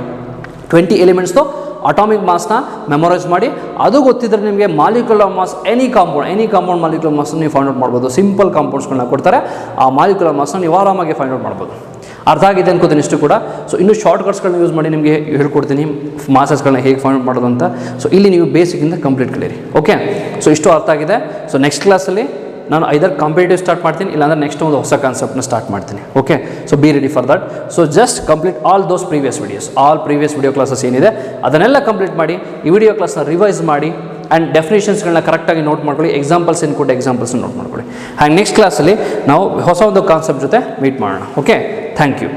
20 ಎಲಿಮೆಂಟ್ಸ್ದು ಅಟಾಮಿಕ್ ಮಾಸ್ನ ಮೆಮೊರೈಸ್ ಮಾಡಿ. ಅದು ಗೊತ್ತಿದ್ದರೆ ನಿಮಗೆ molecular mass any compound molecular ಮಾಸ್ನ ನೀವು ಫೈಂಡ್ ಔಟ್ ಮಾಡ್ಬೋದು. ಸಿಂಪಲ್ ಕಾಂಪೌಂಡ್ಸ್ಗಳನ್ನ ಕೊಡ್ತಾರೆ, ಆ ಮಾಲಿಕ್ಯುಲರ್ ಮಾಸ್ನ ನೀವು ಆರಾಮಾಗಿ ಫೈಂಡ್ ಔಟ್ ಮಾಡ್ಬೋದು. ಅರ್ಥ ಆಗಿದೆ ಅನ್ಕೋತೀನಿ ಇಷ್ಟು ಕೂಡ. ಸೊ ಇನ್ನೂ ಶಾರ್ಟ್ಕಟ್ಸ್ಗಳನ್ನ ಯೂಸ್ ಮಾಡಿ ನಿಮಗೆ ಹೇಳ್ಕೊಡ್ತೀನಿ ಮಾಸಸ್ಗಳನ್ನ ಹೇಗೆ ಫೈಂಡ್ ಔಟ್ ಮಾಡೋದು ಅಂತ. ಸೊ ಇಲ್ಲಿ ನೀವು ಬೇಸಿಕ್ಕಿಂದ ಕಂಪ್ಲೀಟ್ ಕಲೀರಿ. ಓಕೆ, ಸೊ ಇಷ್ಟು ಅರ್ಥ ಆಗಿದೆ. ಸೊ ನೆಕ್ಸ್ಟ್ ಕ್ಲಾಸಲ್ಲಿ ನಾನು ಐದರ್ ಕಾಂಪಿಟೇಟಿವ್ ಸ್ಟಾರ್ಟ್ ಮಾಡ್ತೀನಿ, ಇಲ್ಲಾಂದರೆ ನೆಕ್ಸ್ಟ್ ಒಂದು ಹೊಸ ಕಾನ್ಸೆಪ್ಟ್ನ ಸ್ಟಾರ್ಟ್ ಮಾಡ್ತೀನಿ. Okay, so be ready for that. So just complete all those previous videos, all previous video classes ಏನಿದೆ ಅದನ್ನೆಲ್ಲ ಕಂಪ್ಲೀಟ್ ಮಾಡಿ, ಈ ವಿಡಿಯೋ ಕ್ಲಾಸ್ನ ರಿವೈಸ್ ಮಾಡಿ ಆ್ಯಂಡ್ ಡೆಫಿನೇಷನ್ಸ್ಗಳನ್ನ ಕರೆಕ್ಟಾಗಿ ನೋಟ್ ಮಾಡ್ಕೊಳ್ಳಿ. ಎಕ್ಸಾಂಪಲ್ಸ್ ಏನು ಕೊಟ್ಟು ಎಕ್ಸಾಂಪಲ್ಸ್ನ ನೋಟ್ ಮಾಡ್ಕೊಳ್ಳಿ. ಆ್ಯಂಡ್ ನೆಕ್ಸ್ಟ್ ಕ್ಲಾಸಲ್ಲಿ ನಾವು ಹೊಸ ಒಂದು ಕಾನ್ಸೆಪ್ಟ್ ಜೊತೆ ಮೀಟ್ ಮಾಡೋಣ. Okay, thank you.